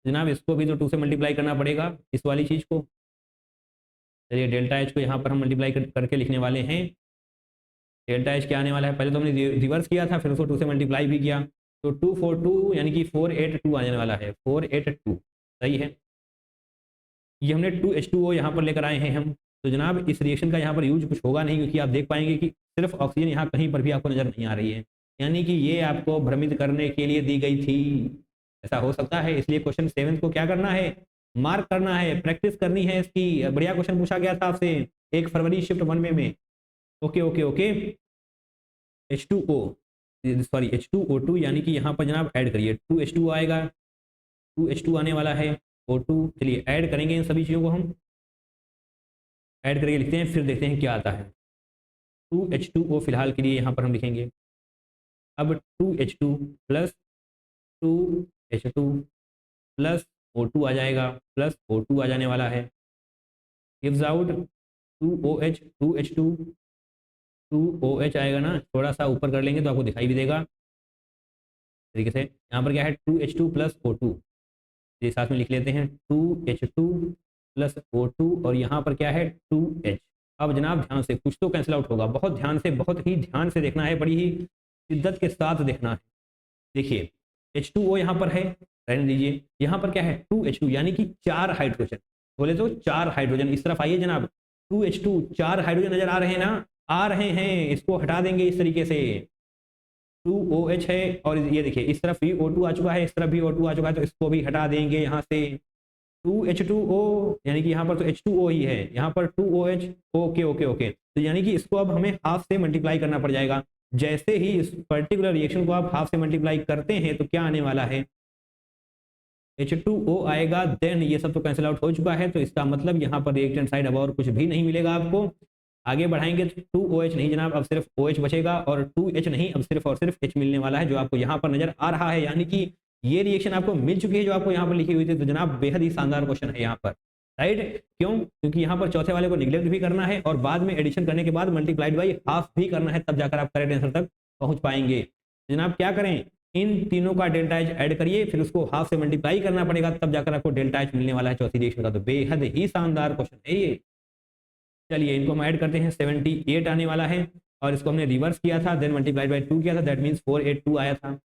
जनाब इसको भी तो 2 से मल्टीप्लाई करना पड़ेगा, इस वाली चीज़ को। चलिए डेल्टा एच को यहाँ पर हम मल्टीप्लाई करके लिखने वाले हैं। डेल्टा एच क्या आने वाला है? पहले तो हमने रिवर्स किया था, फिर उसको 2 से मल्टीप्लाई भी किया, तो 242 यानी कि 482 आने वाला है, 482। सही है, ये हमने 2H2O यहाँ पर लेकर आए हैं हम। तो जनाब इस रिएक्शन का यहाँ पर यूज कुछ होगा नहीं, क्योंकि आप देख पाएंगे कि सिर्फ ऑक्सीजन यहाँ कहीं पर भी आपको नजर नहीं आ रही है, यानी कि ये आपको भ्रमित करने के लिए दी गई थी। ऐसा हो सकता है, इसलिए क्वेश्चन 7 को क्या करना है? मार्क करना है, प्रैक्टिस करनी है इसकी। बढ़िया क्वेश्चन पूछा गया था आपसे 1 फरवरी शिफ्ट 1 में। Okay okay okay, H2O sorry H2O2, यानी कि यहाँ पर जनाब ऐड करिए, 2H2 आएगा, 2H2 आने वाला है, O2। चलिए ऐड करेंगे इन सभी चीज़ों को, हम ऐड करके लिखते हैं, फिर देखते हैं क्या आता है। 2H2O फिलहाल के लिए यहाँ पर हम लिखेंगे। अब 2H2 plus 2H2 plus O2 आ जाएगा, प्लस O2 आ जाने वाला है, gives out 2OH, 2H2 2OH आएगा ना, थोड़ा सा ऊपर कर लेंगे तो आपको दिखाई भी देगा तरीके से। यहाँ पर क्या है? 2H2 प्लस O2, ये साथ में लिख लेते हैं, 2H2 O2 और यहाँ पर क्या है 2H। अब जनाब ध्यान से, कुछ तो कैंसिल आउट होगा, बहुत ध्यान से, बहुत ही ध्यान से देखना है, बड़ी ही शिद्दत के साथ देखना है। देखिए H2O यहाँ पर है, रहने दीजिए, यहाँ पर क्या है 2H2 यानी कि 4 हाइड्रोजन, बोले तो 4 हाइड्रोजन। इस तरफ आइए जनाब, 2H2 4 हाइड्रोजन नजर आ रहे हैं ना, आ रहे हैं, इसको हटा देंगे इस तरीके से, 2OH है, और ये देखिए इस तरफ भी O2 आ चुका है, इस तरफ भी O2 आ चुका है, तो इसको भी हटा देंगे यहाँ से। 2H2O यानी कि यहाँ पर तो H2O ही है, यहाँ पर 2OH। ओके ओके ओके, तो यानी कि इसको अब हमें हाफ से मल्टीप्लाई करना पड़ जाएगा। जैसे ही इस पर्टिकुलर रिएक्शन को आप हाफ से मल्टीप्लाई करते हैं तो क्या आने वाला है, H2O आएगा, देन ये सब तो कैंसिल आउट हो चुका है, तो इसका मतलब यहाँ पर रिएक्टेंट साइड अब और कुछ भी नहीं मिलेगा आपको। आगे बढ़ाएंगे तो 2OH नहीं जनाब, अब सिर्फ OH बचेगा, और 2H नहीं, अब सिर्फ और सिर्फ H मिलने वाला है, जो आपको यहाँ पर नजर आ रहा है। यानी कि ये रिएक्शन आपको मिल चुकी है जो आपको यहाँ पर लिखी हुई थी। तो जनाब बेहद ही शानदार क्वेश्चन है यहाँ पर, राइट। क्यों? क्योंकि यहाँ पर चौथे वाले को निगलेक्ट भी करना है और बाद में एडिशन करने के बाद मल्टीप्लाइड बाई हाफ भी करना है, तब जाकर आप करेक्ट आंसर तक पहुंच पाएंगे। जनाब क्या करें, इन तीनों का डेल्टा एच ऐड करिए, फिर उसको हाफ से मल्टीप्लाई करना पड़ेगा, तब जाकर आपको डेल्टा एच मिलने वाला है चौथी रिएक्शन का। तो बेहद ही शानदार क्वेश्चन है ये। चलिए इनको हम ऐड करते हैं, 78 आने वाला है, और इसको हमने रिवर्स किया था, देन मल्टीप्लाइड बाई 2 किया था, दैट मीन्स 482 आया था,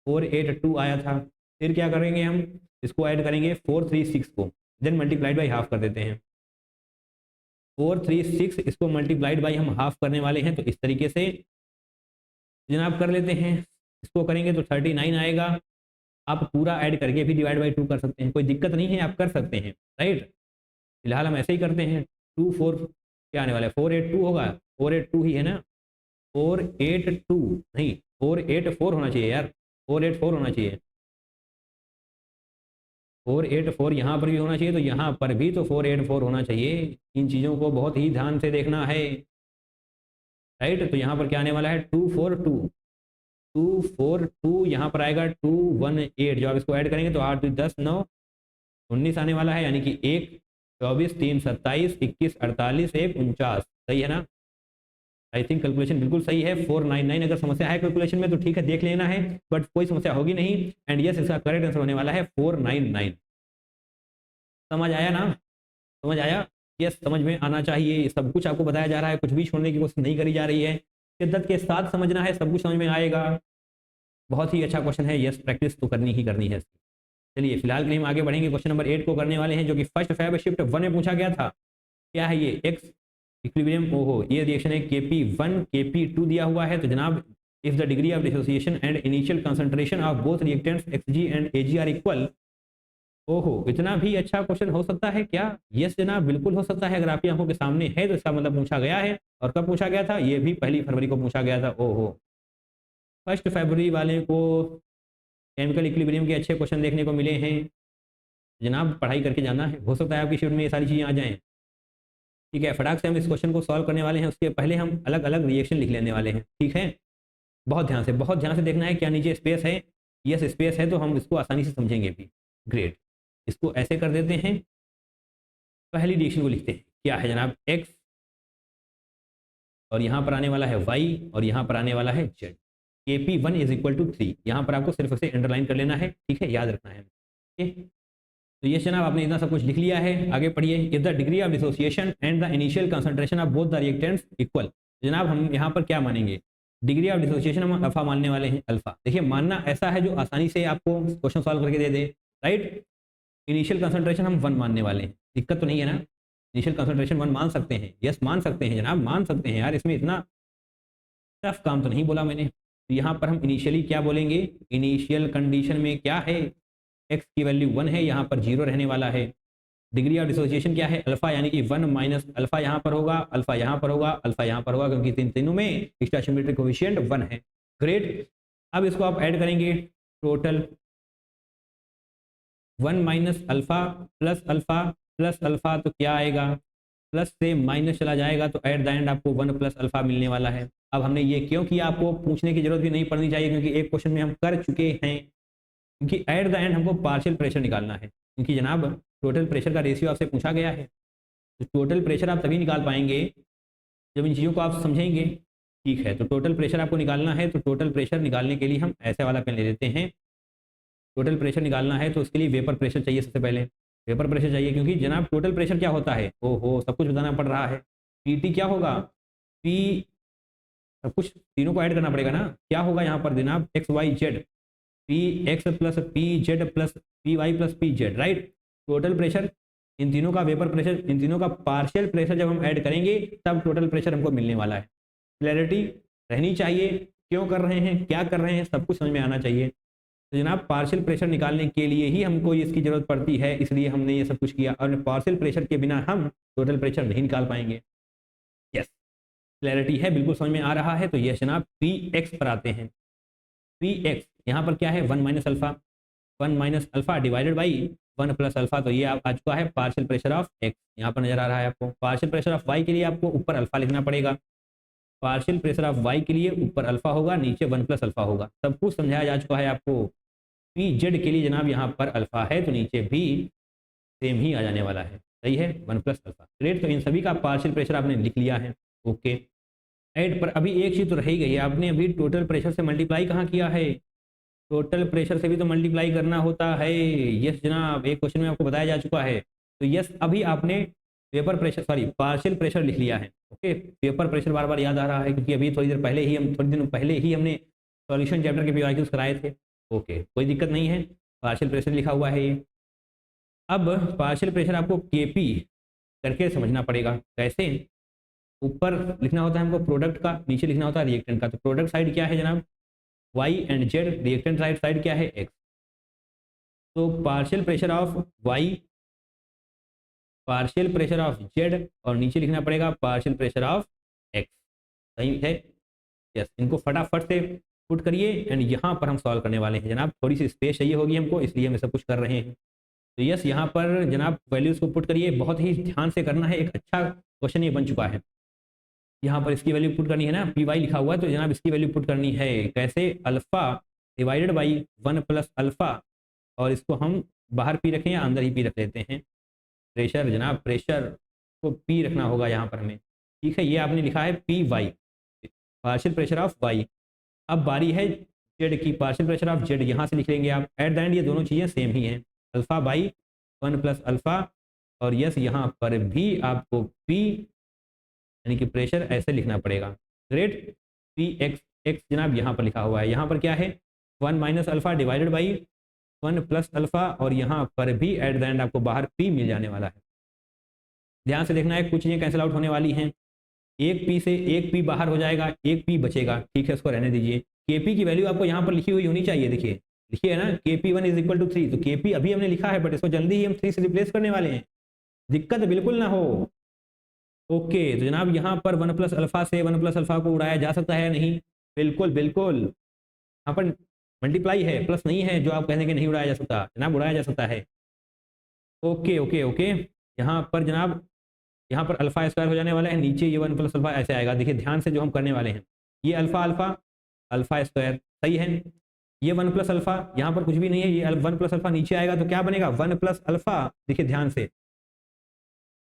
482 आया था। फिर क्या करेंगे हम, इसको ऐड करेंगे 436 को, देन मल्टीप्लाइड बाई हाफ कर देते हैं। 436 इसको मल्टीप्लाइड बाई हम हाफ करने वाले हैं, तो इस तरीके से जनाब कर लेते हैं। इसको करेंगे तो 39 आएगा। आप पूरा ऐड करके भी डिवाइड बाई 2 कर सकते हैं, कोई दिक्कत नहीं है, आप कर सकते हैं, राइट। फिलहाल हम ऐसे ही करते हैं। 24 क्या आने वाला है, 482 होगा, 482 ही है ना, 482 नहीं 484 होना चाहिए यार, 484 होना चाहिए, 484 यहाँ पर भी होना चाहिए, तो यहाँ पर भी तो 484 होना चाहिए। इन चीज़ों को बहुत ही ध्यान से देखना है, राइट। तो यहाँ पर क्या आने वाला है 242, 242 यहाँ पर आएगा 218, जो आप इसको ऐड करेंगे तो 8 10 9 19 आने वाला है, यानी कि 1 24 3 27 21 48 1 49, सही है ना। आई थिंक कैलकुलेशन बिल्कुल सही है। 499, अगर समस्या है कैलकुलेशन में तो ठीक है, देख लेना है, बट कोई समस्या होगी नहीं। एंड यस, इसका करेक्ट आंसर होने वाला है 499। समझ आया ना, समझ आया, यस समझ में आना चाहिए। सब कुछ आपको बताया जा रहा है, कुछ भी छोड़ने की कोशिश नहीं करी जा रही है, शिद्दत के साथ समझना है, सब कुछ समझ में आएगा। बहुत ही अच्छा क्वेश्चन है, यस प्रैक्टिस तो करनी ही करनी है इसकी। चलिए फिलहाल के लिए हम आगे बढ़ेंगे, क्वेश्चन नंबर 8 को करने वाले हैं, जो कि फर्स्ट फैब शिफ्ट 1 में पूछा गया था। क्या है ये, एक्स इक्विलिब्रियम, ओहो ये रिएक्शन है Kp1 Kp2 दिया हुआ है। तो जनाब if the degree of dissociation and initial concentration of both reactants Xg and Ag are equal, ओहो इतना भी अच्छा क्वेश्चन हो सकता है क्या? यस जनाब बिल्कुल हो सकता है, अगर आपकी आंखों के सामने है तो इसका मतलब पूछा गया है। और कब पूछा गया था, ये भी 1 फरवरी को पूछा गया था। ओहो, 1 फरवरी वाले को केमिकल इक्विलिब्रियम के अच्छे क्वेश्चन देखने को मिले हैं। जनाब पढ़ाई करके जाना है, हो सकता है आपकी शीट में ये सारी चीज़ें आ जाएं। ठीक है, फटाक से हम इस क्वेश्चन को सॉल्व करने वाले हैं, उसके पहले हम अलग अलग रिएक्शन लिख लेने वाले हैं। ठीक है, बहुत ध्यान से देखना है। क्या नीचे स्पेस है? यस स्पेस है, तो हम इसको आसानी से समझेंगे भी। ग्रेट, इसको ऐसे कर देते हैं, पहली रिएक्शन को लिखते हैं। क्या है जनाब, एक्स, और यहाँ पर आने वाला है वाई, और यहाँ पर आने वाला है Z. Kp1 is equal to 3, यहाँ पर आपको सिर्फ उसे अंडरलाइन कर लेना है, ठीक है, याद रखना है। ठीक, तो ये जनाब आपने इतना सब कुछ लिख लिया है, आगे पढ़िए। If the degree of dissociation and the initial concentration of both the reactants equal, जनाब हम यहाँ पर क्या मानेंगे, डिग्री ऑफ डिसोसिएशन हम अल्फा मानने वाले हैं। अल्फा देखिए मानना ऐसा है जो आसानी से आपको क्वेश्चन सॉल्व करके दे दे, राइट। इनिशियल कंसंट्रेशन हम 1 मानने वाले हैं, दिक्कत तो नहीं है ना, इनिशियल कंसंट्रेशन 1 मान सकते हैं। यस मान सकते हैं जनाब, मान सकते हैं यार, इसमें इतना टफ काम तो नहीं बोला मैंने। तो यहाँ पर हम इनिशियली क्या बोलेंगे, इनिशियल कंडीशन में क्या है, एक्स की वैल्यू 1 है, यहाँ पर 0 रहने वाला है। डिग्री ऑफ डिसोसिएशन क्या है, अल्फा, यानी कि 1 माइनस अल्फा यहाँ पर होगा, अल्फा यहाँ पर होगा, अल्फा यहाँ पर होगा, क्योंकि तीनों में स्टोइचियोमेट्रिक कोएफिशिएंट 1 है। ग्रेट, अब इसको आप ऐड करेंगे, total 1 minus alpha plus alpha plus alpha, तो क्या आएगा, प्लस से माइनस चला जाएगा, तो एट द एंड आपको 1 प्लस अल्फा मिलने वाला है। अब हमने ये क्यों किया, आपको पूछने की जरूरत भी नहीं पड़नी चाहिए, क्योंकि एक क्वेश्चन में हम कर चुके हैं। क्योंकि एट द एंड हमको पार्शियल प्रेशर निकालना है, क्योंकि जनाब टोटल प्रेशर का रेशियो आपसे पूछा गया है। तो टोटल प्रेशर आप तभी निकाल पाएंगे जब इन चीज़ों को आप समझेंगे। ठीक है, तो टोटल प्रेशर आपको निकालना है, तो टोटल प्रेशर निकालने के लिए हम ऐसे वाला पेन ले लेते हैं। टोटल प्रेशर निकालना है तो उसके लिए वेपर प्रेशर चाहिए सबसे पहले। वेपर प्रेशर चाहिए, क्योंकि जनाब टोटल प्रेशर क्या होता है, ओहो सब कुछ बताना पड़ रहा है। पीटी क्या होगा, पी, सब कुछ तीनों को ऐड करना पड़ेगा ना। क्या होगा यहाँ पर जनाब, X Y Z, P X plus P Z plus P Y plus P Z, right. Total pressure, इन तीनों का वेपर प्रेशर, इन तीनों का पार्शियल प्रेशर जब हम ऐड करेंगे तब टोटल प्रेशर हमको मिलने वाला है। क्लैरिटी रहनी चाहिए, क्यों कर रहे हैं, क्या कर रहे हैं, सब कुछ समझ में आना चाहिए। तो जनाब पार्शियल प्रेशर निकालने के लिए ही हमको इसकी जरूरत पड़ती है, इसलिए हमने ये सब कुछ किया, और पार्शियल प्रेशर के बिना हम टोटल प्रेशर नहीं निकाल पाएंगे। यस, क्लैरिटी है, बिल्कुल समझ में आ रहा है। तो ये जनाब पी एक्स पर आते हैं। पी एक्स यहाँ पर क्या है, 1 minus alpha, 1 minus alpha divided by 1 plus alpha. तो ये आ चुका है पार्शियल प्रेशर ऑफ एक्स, यहाँ पर नजर आ रहा है आपको। पार्शियल प्रेशर ऑफ वाई के लिए आपको ऊपर अल्फा लिखना पड़ेगा, पार्शियल प्रेशर ऑफ वाई के लिए ऊपर अल्फा होगा, नीचे 1 प्लस अल्फा होगा। सब कुछ समझाया जा चुका है आपको। पी जेड के लिए जनाब यहाँ पर अल्फा है तो नीचे भी सेम ही आ जाने वाला है, सही है, 1 प्लस अल्फा, ग्रेट। तो इन सभी का पार्शियल प्रेशर आपने लिख लिया है, ओके। एड पर अभी एक चीज़ तो रह ही गई है, आपने अभी टोटल प्रेशर से मल्टीप्लाई कहाँ किया है, टोटल प्रेशर से भी तो मल्टीप्लाई करना होता है। यस जनाब, एक क्वेश्चन में आपको बताया जा चुका है। तो यस, अभी आपने vapour pressure, sorry partial pressure लिख लिया है, ओके। वेपर प्रेशर बार बार याद आ रहा है, क्योंकि अभी थोड़ी दिन पहले ही हमने सॉल्यूशन चैप्टर के पीवाईक्यूज कराए थे, ओके, कोई दिक्कत नहीं है। पार्शियल प्रेशर लिखा हुआ है ये। अब पार्शियल प्रेशर आपको केपी करके समझना पड़ेगा। कैसे, ऊपर लिखना होता है हमको प्रोडक्ट का, नीचे लिखना होता है रिएक्टेंट का। तो प्रोडक्ट साइड क्या है जनाब, y and z, reactant side क्या है, एक्स। तो partial pressure of y, partial pressure of z, और नीचे लिखना पड़ेगा पार्शियल प्रेशर ऑफ एक्स, सही है। यस, इनको फटाफट से पुट करिए एंड यहाँ पर हम सॉल्व करने वाले हैं जनाब। थोड़ी सी स्पेस चाहिए होगी हमको, इसलिए हम सब कुछ कर रहे हैं। तो यस, यहाँ पर जनाब वैल्यूज को पुट करिए, बहुत ही ध्यान से करना है, एक अच्छा क्वेश्चन ये बन चुका है। यहाँ पर इसकी वैल्यू पुट करनी है ना, पी वाई लिखा हुआ है तो जनाब इसकी वैल्यू पुट करनी है। कैसे, alpha divided by 1 plus alpha, और इसको हम बाहर पी रखें या अंदर ही पी रख लेते हैं, प्रेशर जनाब, प्रेशर को पी रखना होगा यहाँ पर हमें, ठीक है। ये आपने लिखा है p y, partial pressure of y. अब बारी है जेड की, पार्शियल प्रेशर ऑफ जेड, यहाँ से लिख लेंगे आप। एट द एंड ये दोनों चीज़ें सेम ही हैं, अल्फा बाई 1 प्लस अल्फा, और यस यहाँ पर भी आपको पी यानी कि प्रेशर ऐसे लिखना पड़ेगा, ग्रेट। पी एक्स, एक्स जनाब यहाँ पर लिखा हुआ है, यहाँ पर क्या है 1 minus alpha divided by 1 plus alpha, और यहाँ पर भी एट द एंड आपको बाहर पी मिल जाने वाला है। ध्यान से देखना है, कुछ चीज़ें कैंसिल आउट होने वाली हैं, एक पी से एक पी बाहर हो जाएगा, एक पी बचेगा, ठीक है, इसको रहने दीजिए। के पी की वैल्यू आपको यहाँ पर लिखी हुई होनी चाहिए, देखिए लिखिए ना, के पी 1 इज इक्वल टू 3। तो के पी अभी हमने लिखा है, बट इसको जल्दी ही हम 3 से रिप्लेस करने वाले हैं, दिक्कत बिल्कुल ना हो, ओके। तो जनाब यहाँ पर 1 प्लस अल्फा से 1 प्लस अल्फा को उड़ाया जा सकता है या नहीं, बिल्कुल बिल्कुल, यहाँ पर मल्टीप्लाई है, प्लस नहीं है जो आप कहने के नहीं उड़ाया जा सकता, जनाब उड़ाया जा सकता है, ओके ओके ओके। यहाँ पर जनाब, यहाँ पर अल्फा स्क्वायर हो जाने वाला है, नीचे ये 1 प्लस अल्फा ऐसे आएगा, देखिए ध्यान से जो हम करने वाले हैं, ये अल्फा अल्फा अल्फा स्क्वायर, सही है। ये 1 प्लस अल्फा, यहाँ पर कुछ भी नहीं है, ये 1 प्लस अल्फा नीचे आएगा तो क्या बनेगा 1 प्लस अल्फा, देखिए ध्यान से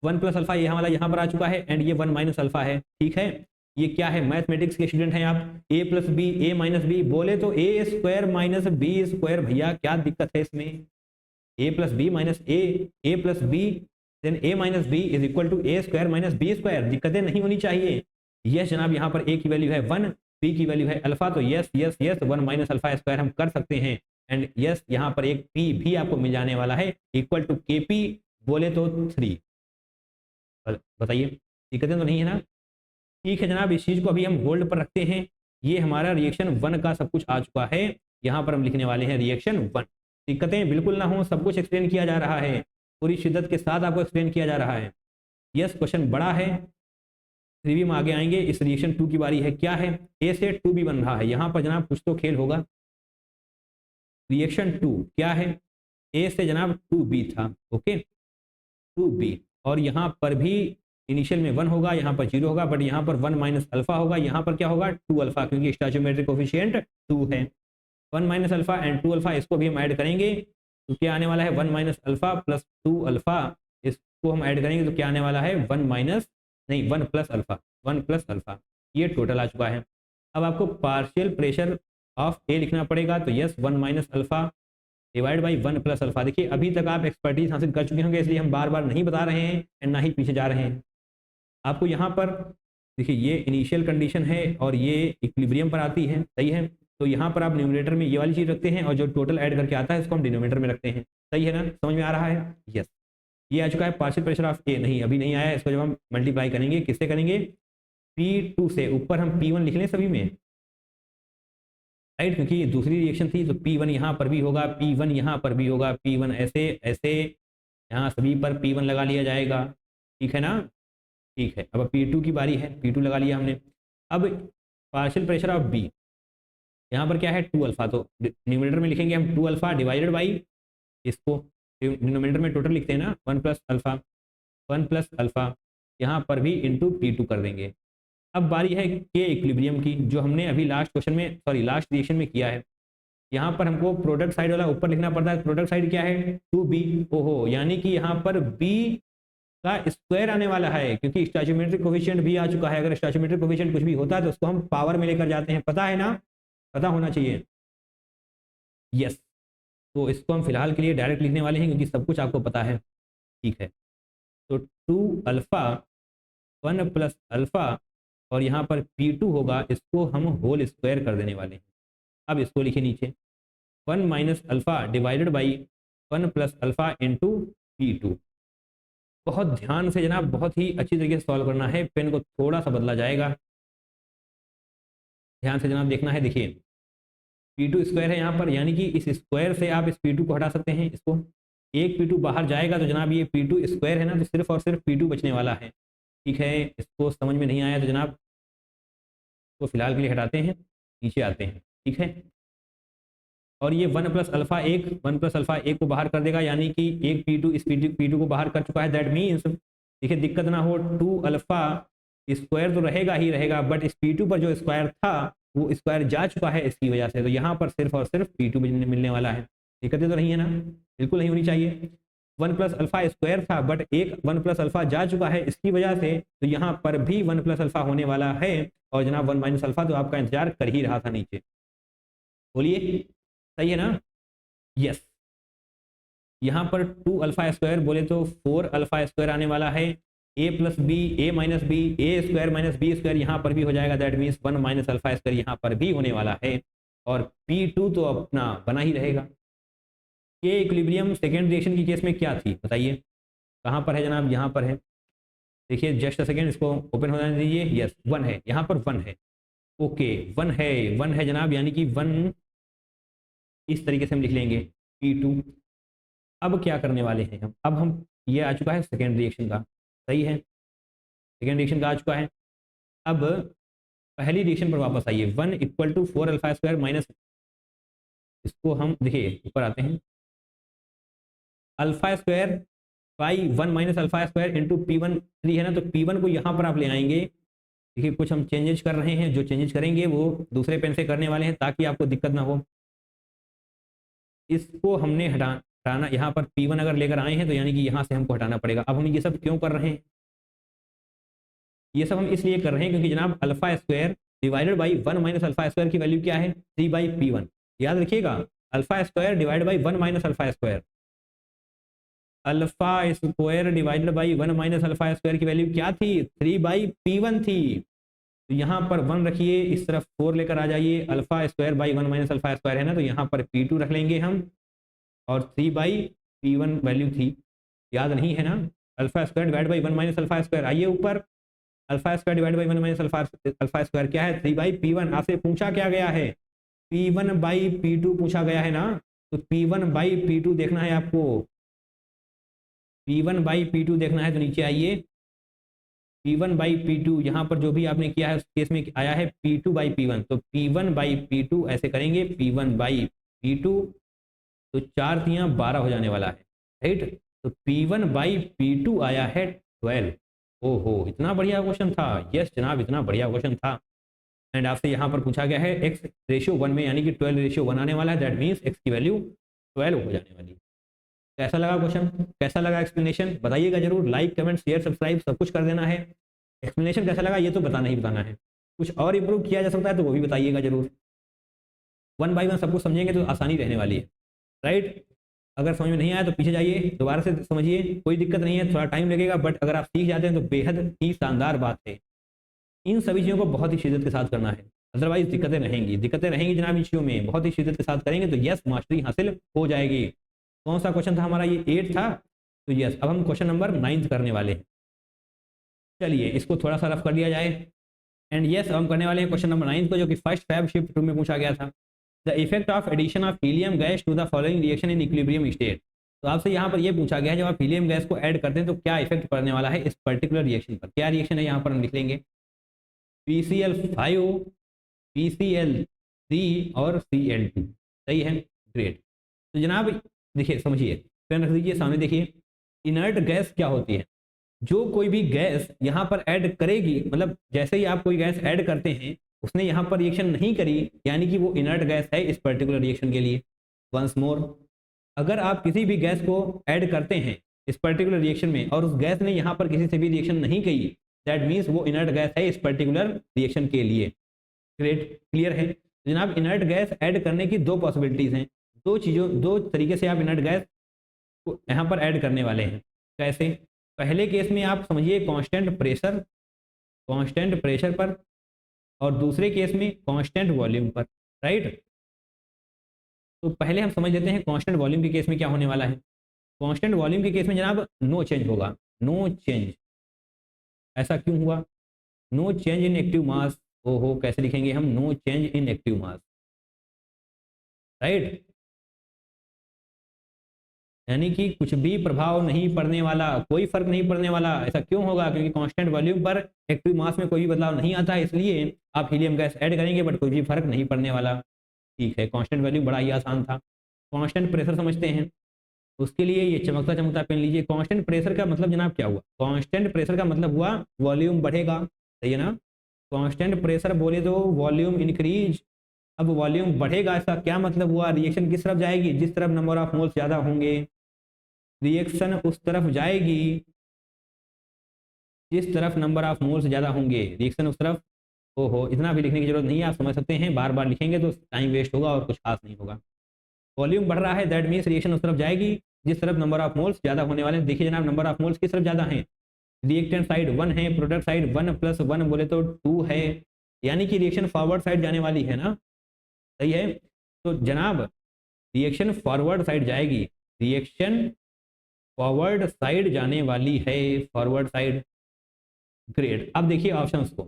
1 प्लस अल्फा ये वाला यहाँ पर आ चुका है, एंड ये 1 माइनस अल्फा है, ठीक है। ये क्या है, मैथमेटिक्स के स्टूडेंट हैं आप, A plus B, A minus B, बोले तो A square minus B square, भैया क्या दिक्कत है इसमें, A plus B minus A plus B, then A minus B is equal to A square minus B square, दिक्कतें नहीं होनी चाहिए। यस जनाब, यहाँ पर ए की वैल्यू है 1, पी की वैल्यू है अल्फा, तो yes yes yes 1 minus alpha square हम कर सकते हैं, एंड यस यहाँ पर एक पी भी आपको मिल जाने वाला है, इक्वल टू के पी बोले तो 3। बताइए दिक्कतें तो नहीं है ना, ठीक है जनाब। इस चीज़ को अभी हम होल्ड पर रखते हैं, ये हमारा रिएक्शन 1 का सब कुछ आ चुका है, यहाँ पर हम लिखने वाले हैं रिएक्शन 1। दिक्कतें बिल्कुल ना हो, सब कुछ एक्सप्लेन किया जा रहा है, पूरी शिद्दत के साथ आपको एक्सप्लेन किया जा रहा है। यस, क्वेश्चन बड़ा है, रिव्यू में आगे आएंगे। इस रिएक्शन 2 की बारी है, क्या है, ए से 2b बन रहा है, यहाँ पर जनाब कुछ तो खेल होगा। रिएक्शन 2 क्या है, ए से जनाब 2b था, ओके 2b, और यहाँ पर भी इनिशियल में 1 होगा, यहाँ पर 0 होगा, बट यहाँ पर 1 माइनस अल्फा होगा, यहाँ पर क्या होगा 2 अल्फा, क्योंकि स्टोइचोमेट्रिक कोफिशिएंट 2 है। 1 माइनस अल्फा एंड 2 अल्फा, इसको भी हम ऐड करेंगे तो क्या आने वाला है 1 माइनस अल्फा प्लस 2 अल्फा, इसको हम ऐड करेंगे तो क्या आने वाला है 1 प्लस अल्फा, 1 प्लस अल्फा, ये टोटल आ चुका है। अब आपको पार्शियल प्रेशर ऑफ ए लिखना पड़ेगा, तो yes 1 minus alpha divide by 1 plus alpha. देखिए अभी तक आप एक्सपर्टीज हासिल कर चुके होंगे, इसलिए हम बार बार नहीं बता रहे हैं एंड ना ही पीछे जा रहे हैं। आपको यहाँ पर देखिए ये इनिशियल कंडीशन है और ये इक्विलिब्रियम पर आती है, सही है। तो यहाँ पर आप न्यूमरेटर में ये वाली चीज़ रखते हैं और जो टोटल ऐड करके आता है इसको हम डिनोमिनेटर में रखते हैं, सही है ना, समझ में आ रहा है? यस। ये आ चुका है पार्शियल प्रेशर ऑफ ए, नहीं अभी नहीं आया है, इसको जब हम मल्टीप्लाई करेंगे किससे करेंगे, P2 से। ऊपर हम P1 लिख लें सभी में, राइट, क्योंकि ये दूसरी रिएक्शन थी तो P1 यहाँ पर भी होगा, P1 यहाँ पर भी होगा, P1 ऐसे ऐसे यहाँ सभी पर P1 लगा लिया जाएगा, ठीक है ना, ठीक है। अब P2 की बारी है, P2 लगा लिया हमने। अब पार्शियल प्रेशर ऑफ B, यहाँ पर क्या है 2 अल्फा, तो न्यूमरेटर में लिखेंगे हम 2 अल्फा डिवाइडेड बाई इसको, डिनोमिनेटर में टोटल लिखते हैं ना 1 प्लस अल्फा, 1 प्लस अल्फा, यहाँ पर भी इंटू P2 कर देंगे। अब बारी है के इक्विलिब्रियम की, जो हमने अभी लास्ट क्वेश्चन में, सॉरी लास्ट रिएक्शन में किया है। यहाँ पर हमको प्रोडक्ट साइड वाला ऊपर लिखना पड़ता है, प्रोडक्ट साइड क्या है 2b, ओहो, यानी कि यहाँ पर b का स्क्वायर आने वाला है, क्योंकि स्टोइचोमेट्रिक कोफिशिएंट भी आ चुका है। अगर स्टोइचोमेट्रिक कोफिशिएंट कुछ भी होता है तो उसको हम पावर में लेकर जाते हैं, पता है ना, पता होना चाहिए, यस। तो इसको हम फिलहाल के लिए डायरेक्ट लिखने वाले हैं क्योंकि सब कुछ आपको पता है, ठीक है। तो 2 अल्फा 1 प्लस अल्फा और यहाँ पर P2 होगा, इसको हम होल स्क्वायर कर देने वाले हैं। अब इसको लिखे नीचे 1 minus alpha divided by 1 plus alpha into P2। बहुत ध्यान से जनाब, बहुत ही अच्छी तरीके से सॉल्व करना है, पेन को थोड़ा सा बदला जाएगा, ध्यान से जनाब देखना है। देखिए P2 स्क्वायर है यहाँ पर, यानी कि इस स्क्वायर से आप इस P2 को हटा सकते हैं, इसको एक P2 बाहर जाएगा तो जनाब ये P2 स्क्वायर है ना, तो सिर्फ और सिर्फ P2 बचने वाला है, ठीक है। इसको समझ में नहीं आया तो जनाब तो फिलहाल के लिए हटाते हैं, नीचे आते हैं, ठीक है। और ये 1 प्लस अल्फा 1 को बाहर कर देगा, यानी कि एक P2 इस P2 को बाहर कर चुका है। दैट मीन्स देखिए दिक्कत ना हो, 2 अल्फा स्क्वायर तो रहेगा ही रहेगा, बट इस P2 पर जो स्क्वायर था वो स्क्वायर जा चुका है इसकी वजह से, तो यहाँ पर सिर्फ और सिर्फ P2 मिलने वाला है। दिक्कतें तो नहीं है ना, बिल्कुल नहीं होनी चाहिए। 1 प्लस अल्फा स्क्वायर था बट एक 1 प्लस अल्फा जा चुका है इसकी वजह से, तो यहाँ पर भी 1 प्लस अल्फा होने वाला है। और जनाब 1 माइनस अल्फा तो आपका इंतजार कर ही रहा था नीचे, बोलिए सही है ना, यस। यहाँ पर 2 अल्फा स्क्वायर बोले तो 4 अल्फा स्क्वायर आने वाला है, a plus B, A minus b, a square minus B square यहाँ पर भी हो जाएगा। That means 1 minus alpha square यहाँ पर भी होने वाला है, और P2 तो अपना बना ही रहेगा। के इक्विलिब्रियम सेकेंड रिएक्शन की केस में क्या थी बताइए, कहाँ पर है जनाब, यहाँ पर है। देखिए जस्ट अ सेकेंड, इसको ओपन हो जाने दीजिए, यस 1 है, यहाँ पर 1 है, ओके 1 है जनाब, यानी कि 1 इस तरीके से हम लिख लेंगे P2। अब क्या करने वाले हैं हम, अब हम ये आ चुका है सेकेंड रिएक्शन का, सही है, सेकेंड रिएक्शन का आ चुका है। अब पहली रिएक्शन पर वापस आइए, 1 equal to 4 alpha square minus, इसको हम देखिए ऊपर आते हैं, alpha square by 1 minus alpha square into P1 3 है ना, तो P1 को यहाँ पर आप ले आएंगे। देखिए कुछ हम चेंजेस कर रहे हैं, जो चेंजेस करेंगे वो दूसरे पेन से करने वाले हैं ताकि आपको दिक्कत ना हो। इसको हमने हटाना, यहाँ पर P1 अगर लेकर आए हैं तो यानी कि यहाँ से हमको हटाना पड़ेगा। अब हम ये सब क्यों कर रहे हैं, ये सब हम इसलिए कर रहे हैं क्योंकि जनाब alpha square divided by 1 minus alpha square की वैल्यू क्या है 3 बाई P1, याद रखिएगा, alpha square divide by 1 minus alpha square, alpha square divided by 1 minus alpha square की वैल्यू क्या थी 3 बाई P1 थी। तो यहाँ पर 1 रखिए, इस तरफ 4 लेकर आ जाइए, alpha square by 1 minus alpha square है ना, तो यहाँ पर P2 रख लेंगे हम, और 3 बाई P1 वैल्यू थी, याद नहीं है ना, alpha square divide by 1 minus alpha square. आइए ऊपर, alpha square divide by 1 minus alpha square क्या है 3 बाई P1। आपसे पूछा क्या गया है P1 बाई P2 पूछा गया है ना, तो P1 बाई P2 देखना है आपको, P1 बाई P2 देखना है, तो नीचे आइए, P1 बाई P2 यहाँ पर जो भी आपने किया है उस केस में आया है P2 बाई P1, तो P1 बाई P2 ऐसे करेंगे, P1 बाई P2, तो 4 तियाँ 12 हो जाने वाला है, राइट। तो P1 बाई P2 आया है 12। ओहो इतना बढ़िया क्वेश्चन था, यस जनाब इतना बढ़िया क्वेश्चन था। एंड आपसे यहाँ पर पूछा गया है x रेशियो 1 में, यानी कि 12 रेशियो 1 आने वाला है, दैट मीन्स x की वैल्यू 12 हो जाने वाली है। कैसा लगा क्वेश्चन, कैसा लगा एक्सप्लेनेशन, बताइएगा जरूर, लाइक कमेंट शेयर सब्सक्राइब सब कुछ कर देना है। एक्सप्लेनेशन कैसा लगा ये तो बताना ही बताना है, कुछ और इंप्रूव किया जा सकता है तो वो भी बताइएगा जरूर। 1 बाई 1 सब कुछ समझेंगे तो आसानी रहने वाली है। राइट। अगर समझ में नहीं आया तो पीछे जाइए, दोबारा से समझिए, कोई दिक्कत नहीं है, थोड़ा टाइम लगेगा, बट अगर आप सीख जाते हैं तो बेहद ही शानदार बात है। इन सभी चीज़ों को बहुत ही शिद्दत के साथ करना है, अदरवाइज दिक्कतें रहेंगी जनाब इन चीज़ों में। बहुत ही शिद्दत के साथ करेंगे तो यस मास्टरी हासिल हो जाएगी। कौन सा क्वेश्चन था हमारा, ये 8 था, तो यस अब हम क्वेश्चन नंबर 9 करने वाले हैं। चलिए इसको थोड़ा सा रफ कर लिया जाए। एंड यस हम करने वाले हैं क्वेश्चन नंबर 9 को, जो कि फर्स्ट फैब शिफ्ट 2 में पूछा गया था। The effect of addition of helium gas to the following reaction in equilibrium state. तो आपसे यहाँ पर ये पूछा गया है, जब आप हीलियम गैस को ऐड करते हैं तो क्या इफेक्ट पड़ने वाला है इस पर्टिकुलर रिएक्शन पर। क्या रिएक्शन है यहाँ पर हम लिख लेंगे, PCl5, PCl3 और Cl2। सही है, ग्रेट। तो जनाब देखिए समझिए, पेन रख दीजिए सामने, देखिए इनर्ट गैस क्या होती है। जो कोई भी गैस यहाँ पर ऐड करेगी, मतलब जैसे ही आप कोई गैस ऐड करते हैं उसने यहाँ पर रिएक्शन नहीं करी, यानी कि वो इनर्ट गैस है इस पर्टिकुलर रिएक्शन के लिए। वंस मोर, अगर आप किसी भी गैस को ऐड करते हैं इस पर्टिकुलर रिएक्शन में और उस गैस ने यहाँ पर किसी से भी रिएक्शन नहीं की, दैट मीन्स वो इनर्ट गैस है इस पर्टिकुलर रिएक्शन के लिए। ग्रेट, क्लियर है जनाब। इनर्ट गैस ऐड करने की दो पॉसिबिलिटीज हैं, दो तरीके से आप इनर्ट गैस को यहाँ पर ऐड करने वाले हैं। कैसे, पहले केस में आप समझिए कांस्टेंट प्रेशर पर, और दूसरे केस में कांस्टेंट वॉल्यूम पर, राइट। तो पहले हम समझ लेते हैं कांस्टेंट वॉल्यूम के केस में क्या होने वाला है। कांस्टेंट वॉल्यूम के केस में जनाब नो चेंज होगा, नो चेंज। ऐसा क्यों हुआ, no change in active mass. ओहो, कैसे लिखेंगे हम, no change in active mass, right. यानी कि कुछ भी प्रभाव नहीं पड़ने वाला, कोई फर्क नहीं पड़ने वाला। ऐसा क्यों होगा, क्योंकि कांस्टेंट वॉल्यूम पर एक्टिव मास में कोई भी बदलाव नहीं आता है, इसलिए आप हीलियम गैस ऐड करेंगे बट कोई भी फर्क नहीं पड़ने वाला। ठीक है, कांस्टेंट वॉल्यूम बड़ा ही आसान था। कांस्टेंट प्रेशर समझते हैं, उसके लिए ये चमकता चमकता पेन लीजिए। कांस्टेंट प्रेशर का मतलब जनाब क्या हुआ, कांस्टेंट प्रेशर का मतलब हुआ वॉल्यूम बढ़ेगा, सही है ना। कांस्टेंट प्रेशर बोले तो वॉल्यूम इंक्रीज। अब वॉल्यूम बढ़ेगा, इसका क्या मतलब हुआ, रिएक्शन किस तरफ जाएगी, जिस तरफ नंबर ऑफ मोल्स ज़्यादा होंगे रिएक्शन उस तरफ जाएगी, जिस तरफ नंबर ऑफ मोल्स ज़्यादा होंगे रिएक्शन उस तरफ। ओहो, इतना भी लिखने की जरूरत नहीं है, आप समझ सकते हैं, बार बार लिखेंगे तो टाइम वेस्ट होगा और कुछ खास नहीं होगा। वॉल्यूम बढ़ रहा है, दैट मीन्स रिएक्शन उस तरफ जाएगी जिस तरफ नंबर ऑफ मोल्स ज़्यादा होने वाले हैं। देखिए जनाब, नंबर ऑफ मोल्स किस तरफ ज़्यादा हैं, रिएक्टेंट साइड 1 है, प्रोडक्ट साइड 1 + 1 बोले तो 2 है, यानी कि रिएक्शन फॉरवर्ड साइड जाने वाली है ना, सही है। तो जनाब रिएक्शन फॉरवर्ड साइड जाएगी, रिएक्शन फॉरवर्ड साइड जाने वाली है, फॉरवर्ड साइड। ग्रेट, अब देखिए ऑप्शंस को।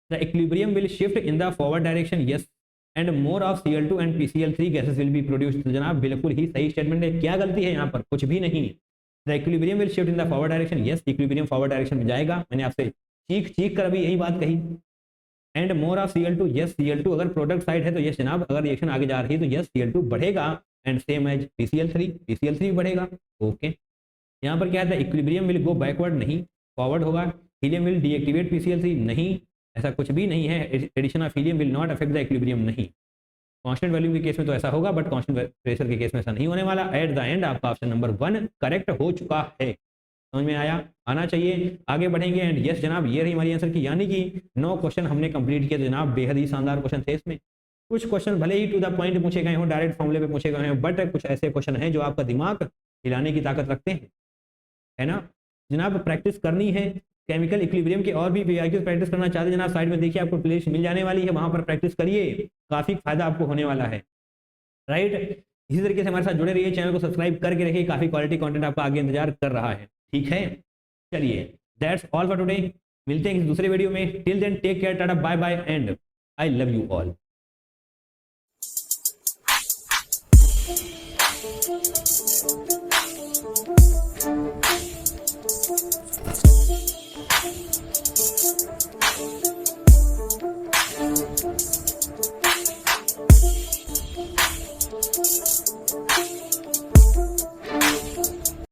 The equilibrium will shift in the forward direction, yes, and more of Cl2 and PCl3 gases will be produced. तो जनाब बिल्कुल ही सही स्टेटमेंट है, क्या गलती है यहाँ पर, कुछ भी नहीं। The equilibrium will shift in the forward direction, yes, equilibrium forward direction में जाएगा, मैंने आपसे चीख कर अभी यही बात कही। And more of Cl2, yes, Cl2 अगर प्रोडक्ट साइड है तो यस जनाब, अगर रिएक्शन आगे जा रही है तो यस Cl2 बढ़ेगा, एंड सेम एज PCl3 बढ़ेगा। ओके, यहाँ पर क्या है, इक्विलिब्रियम विल गो बैकवर्ड, नहीं, फॉरवर्ड होगा। हीलियम विल डीएक्टिवेट PCl3, नहीं, ऐसा कुछ भी नहीं है। Addition of helium will not affect the equilibrium, नहीं। कांस्टेंट वैल्यू के केस में तो ऐसा होगा, बट कांस्टेंट प्रेशर के केस में ऐसा नहीं होने वाला। एट द एंड आपका ऑप्शन नंबर 1 करेक्ट हो चुका है। समझ में आया, आना चाहिए। आगे बढ़ेंगे, एंड यस जनाब ये रही हमारी आंसर की, यानी कि 9 क्वेश्चन हमने कंप्लीट किए। जनाब बेहद ही शानदार क्वेश्चन थे इसमें। कुछ क्वेश्चन भले ही टू द पॉइंट पूछे गए हों, डायरेक्ट फॉर्मूले पे पूछे गए हैं, बट कुछ ऐसे क्वेश्चन हैं जो आपका दिमाग हिलाने की ताकत रखते हैं, है ना। जनाब प्रैक्टिस करनी है, केमिकल इक्विलिब्रियम के और भी वीआईक्यूज प्रैक्टिस करना चाहते हैं जनाब, साइड में देखिए आपको प्लेलिस्ट मिल जाने वाली है, वहां पर प्रैक्टिस करिए, काफी फायदा आपको होने वाला है, राइट। इसी तरीके से हमारे साथ जुड़े रहिए, चैनल को सब्सक्राइब करके रखिए, काफी क्वालिटी कंटेंट आपका आगे इंतजार कर रहा है, ठीक है। चलिए दैट्स ऑल फॉर टुडे, मिलते हैं दूसरे वीडियो में। Till then take care, tata, bye bye, and I love you all. Thank you.